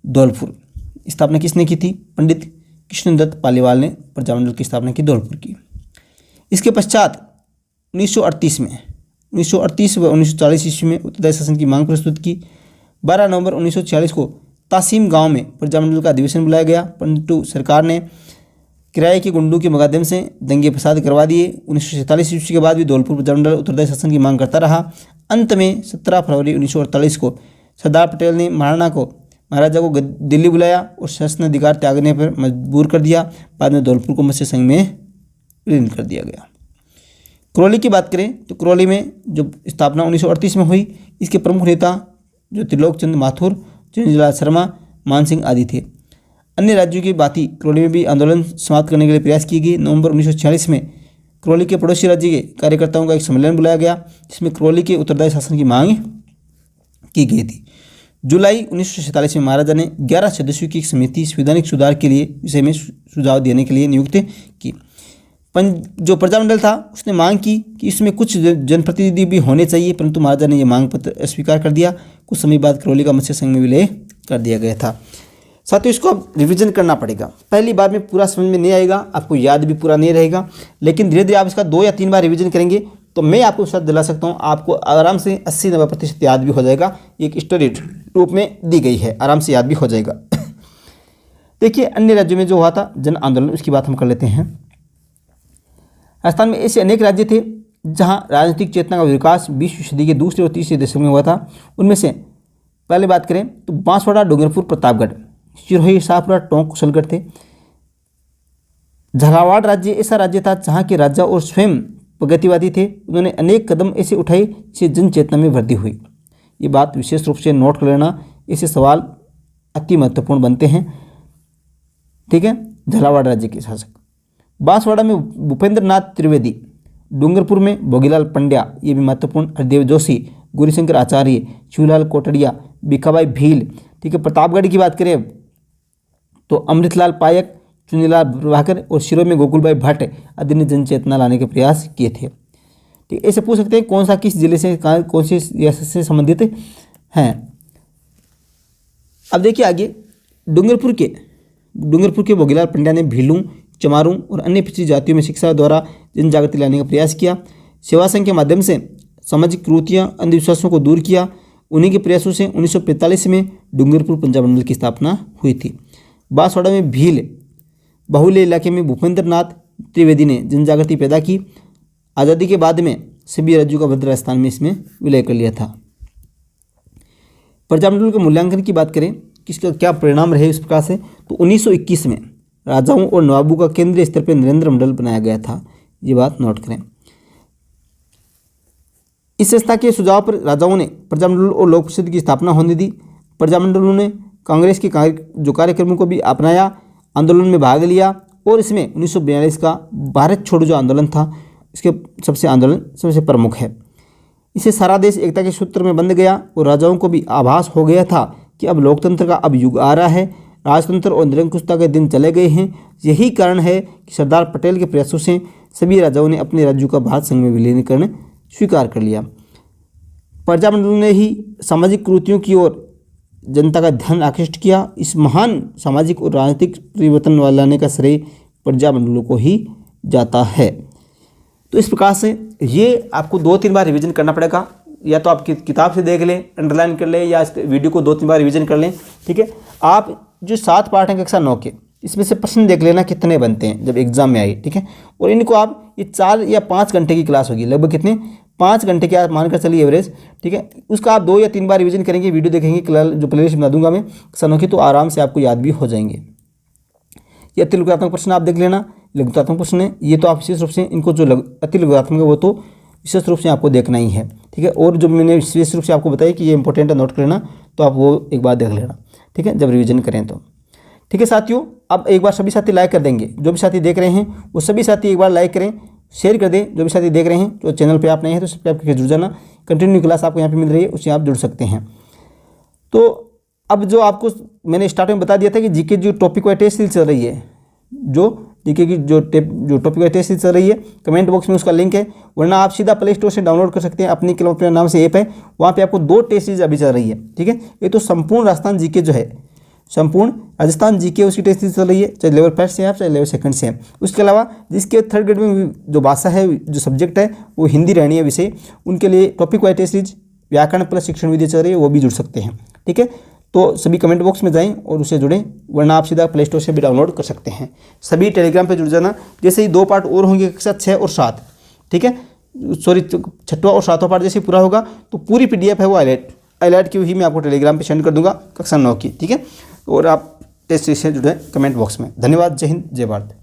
धौलपुर स्थापना किसने की थी? पंडित कृष्णदत्त पालीवाल ने प्रजामंडल की स्थापना की धौलपुर की। इसके पश्चात 1938 व 1940 ईस्वी में उत्तरदायी शासन की मांग प्रस्तुत की। 12 नवंबर 1946 को तासीम गांव में प्रजामंडल का अधिवेशन बुलाया गया, परंतु सरकार ने किराए के गुंडों के माध्यम से दंगे फसाद करवा दिए। 1947 ईस्वी के बाद भी धौलपुर प्रजामंडल उत्तरदायी शासन की मांग करता रहा। अंत में 17 फरवरी 1948 को सरदार पटेल ने महाराजा को दिल्ली बुलाया और शासनाधिकार त्यागने पर मजबूर कर दिया। बाद में धौलपुर को मत्स्य संघ में विलीन कर दिया गया। करौली की बात करें तो करौली में जो स्थापना 1938 में हुई, इसके प्रमुख नेता जो त्रिलोक चंद माथुर, चंद्रलाल शर्मा, मान सिंह आदि थे। अन्य राज्यों की भांति करौली में भी आंदोलन समाप्त करने के लिए प्रयास किए गए। नवंबर 1946 में करौली के पड़ोसी राज्य के कार्यकर्ताओं का एक सम्मेलन बुलाया गया, जिसमें करौली के उत्तरदायी शासन की मांग की गई थी। जुलाई 1947 में महाराजा ने 11 सदस्यों की एक समिति संवैधानिक सुधार के लिए विषय में सुझाव देने के लिए नियुक्त की। जो प्रजामंडल था उसने मांग की कि इसमें कुछ जनप्रतिनिधि भी होने चाहिए, परंतु महाराजा ने यह मांग पत्र अस्वीकार कर दिया। कुछ समय बाद करौली का मत्स्य संघ में विलय कर दिया गया था। साथियों, इसको अब रिवीजन करना पड़ेगा। पहली बार में पूरा समझ में नहीं आएगा, आपको याद भी पूरा नहीं रहेगा, लेकिन धीरे धीरे आप इसका 2 या 3 बार रिवीजन करेंगे तो मैं आपको साथ दिला सकता हूँ, आपको आराम से 80-90% याद भी हो जाएगा। एक स्टोरी रूप में दी गई है, आराम से याद भी हो जाएगा। देखिए, अन्य राज्यों में जो हुआ था जन आंदोलन, उसकी बात हम कर लेते हैं। राजस्थान में ऐसे अनेक राज्य थे जहां राजनीतिक चेतना का विकास 20वीं सदी के दूसरे और तीसरे दशक में हुआ था। उनमें से पहले बात करें तो बांसवाड़ा, डूंगरपुर, प्रतापगढ़, सिरोही, शाहपुरा, टोंक, कुशलगढ़ थे। झालावाड़ राज्य ऐसा राज्य था जहाँ के राजा और स्वयं प्रगतिवादी थे। उन्होंने अनेक कदम ऐसे उठाए जिससे जन चेतना में वृद्धि हुई। ये बात विशेष रूप से नोट कर लेना, ऐसे सवाल अति महत्वपूर्ण बनते हैं। ठीक है, झालावाड़ राज्य के शासक। बांसवाड़ा में भूपेंद्र नाथ त्रिवेदी, डूंगरपुर में भोगीलाल पंड्या, ये भी महत्वपूर्ण, हरदेव जोशी, गौरीशंकर आचार्य, शिवलाल कोटड़िया, भिखाबाई भील। ठीक है, प्रतापगढ़ की बात करें तो अमृतलाल पायक, चुनीलाल प्रभाकर और शिरो में गोकुलभाई भट्ट आदि ने जन चेतना लाने के प्रयास किए थे। ठीक, ऐसे पूछ सकते हैं कौन सा किस जिले से, कौन सी रियासत से संबंधित हैं। अब देखिए आगे, डूंगरपुर के भोगीलाल पंड्या ने भीलू, चमारों और अन्य पिछड़ी जातियों में शिक्षा द्वारा जन जागृति लाने का प्रयास किया। सेवा संघ के माध्यम से सामाजिक कुरीतियां, अंधविश्वासों को दूर किया। उन्हीं के प्रयासों से 1945 में डूंगरपुर प्रजामंडल की स्थापना हुई थी। बांसवाड़ा में भील बाहुल्य इलाके में भूपेंद्र नाथ त्रिवेदी ने जन जागृति पैदा की। आज़ादी के बाद में सभी राज्यों का भद्र राजस्थान में इसमें विलय कर लिया था। प्रजामंडल के मूल्यांकन की बात करें, किसका क्या परिणाम रहे इस प्रकार से, तो 1921 में राजाओं और नवाबों का केंद्रीय स्तर पर नरेंद्र मंडल बनाया गया था। ये बात नोट करें। इस संस्था के सुझाव पर राजाओं ने प्रजामंडल और लोक परिषद की स्थापना होने दी। प्रजामंडलों ने कांग्रेस के जो कार्यक्रमों को भी अपनाया, आंदोलन में भाग लिया और इसमें 1942 का भारत छोड़ो जो आंदोलन था, इसके सबसे प्रमुख है। इससे सारा देश एकता के सूत्र में बंध गया और राजाओं को भी आभास हो गया था कि अब लोकतंत्र का अब युग आ रहा है, राजतंत्र और निरंकुशता के दिन चले गए हैं। यही कारण है कि सरदार पटेल के प्रयासों से सभी राजाओं ने अपने राज्यों का भारत संघ में विलीनीकरण स्वीकार कर लिया। प्रजामंडल ने ही सामाजिक कुरीतियों की ओर जनता का ध्यान आकृष्ट किया। इस महान सामाजिक और राजनीतिक परिवर्तन लाने का श्रेय प्रजामंडलों को ही जाता है। तो इस प्रकार से ये आपको 2-3 बार रिवीजन करना पड़ेगा, या तो आप किताब से देख लें, अंडरलाइन कर लें, या इस वीडियो को 2-3 बार रिवीजन कर लें। ठीक है, आप जो 7 पार्ट हैं कक्षा 9 के, इसमें से प्रश्न देख लेना कितने बनते हैं जब एग्जाम में आए। ठीक है, और इनको आप ये 4 या 5 घंटे की क्लास होगी, लगभग कितने 5 घंटे की आप मानकर चलिए एवरेज। ठीक है, उसका आप 2 या 3 बार रिवीजन करेंगे, वीडियो देखेंगे, जो प्लेलिस्ट बना दूंगा मैं कक्षा 9 की, तो आराम से आपको याद भी हो जाएंगे। ये अति लघुत्मक प्रश्न आप देख लेना, लघुत्मक प्रश्न है ये, तो आप विशेष रूप से इनको जो अति लघुत्मक है वो तो विशेष रूप से आपको देखना ही है। ठीक है, और जो मैंने विशेष रूप से आपको बताया कि ये इंपॉर्टेंट है, नोट कर लेना, तो आप वो एक बार देख लेना। ठीक है, जब रिवीजन करें तो। ठीक है साथियों, अब एक बार सभी साथी लाइक कर देंगे, जो भी साथी देख रहे हैं वो सभी साथी एक बार लाइक करें, शेयर कर दें। जो भी साथी देख रहे हैं, तो चैनल पे आप नए हैं तो सब्सक्राइब करके जुड़ जाना। कंटिन्यू क्लास आपको यहाँ पे मिल रही है, उससे आप जुड़ सकते हैं। तो अब जो आपको मैंने स्टार्टिंग में बता दिया था कि जीके जो टॉपिक वाइज टेस्ट सीरीज चल रही है, जो जीके की जो टॉपिक वाइज टेस्ट सीरीज चल रही है, कमेंट बॉक्स में उसका लिंक है, वरना आप सीधा प्ले स्टोर से डाउनलोड कर सकते हैं। अपनी कलम अपने नाम से ऐप है, वहाँ पे आपको 2 टेस्ट सीरीज अभी चल रही है। ठीक है, ये तो संपूर्ण राजस्थान जीके जो है, संपूर्ण राजस्थान जीके उसकी टेस्ट सीरीज चल रही है, चाहे लेवल 1 से है चाहे लेवल 2 से है। उसके अलावा जिसके 3rd ग्रेड में जो भाषा है, जो सब्जेक्ट है वो हिंदी रहनी है विषय, उनके लिए टॉपिक वाइज टेस्ट सीरीज व्याकरण प्लस शिक्षण विद्या चल रही है, वो भी जुड़ सकते हैं। ठीक है, तो सभी कमेंट बॉक्स में जाएं और उससे जुड़ें, वरना आप सीधा प्ले स्टोर से भी डाउनलोड कर सकते हैं। सभी टेलीग्राम पे जुड़ जाना। जैसे ही 2 पार्ट और होंगे कक्षा 6 और 7, ठीक है, सॉरी 6वां और 7वां पार्ट जैसे पूरा होगा तो पूरी PDF है वो हाईलाइट की हुई मैं आपको टेलीग्राम पे सेंड कर दूंगा कक्षा 9 की। ठीक है, और आप टेस्ट से जुड़े कमेंट बॉक्स में। धन्यवाद, जय हिंद, जय भारत।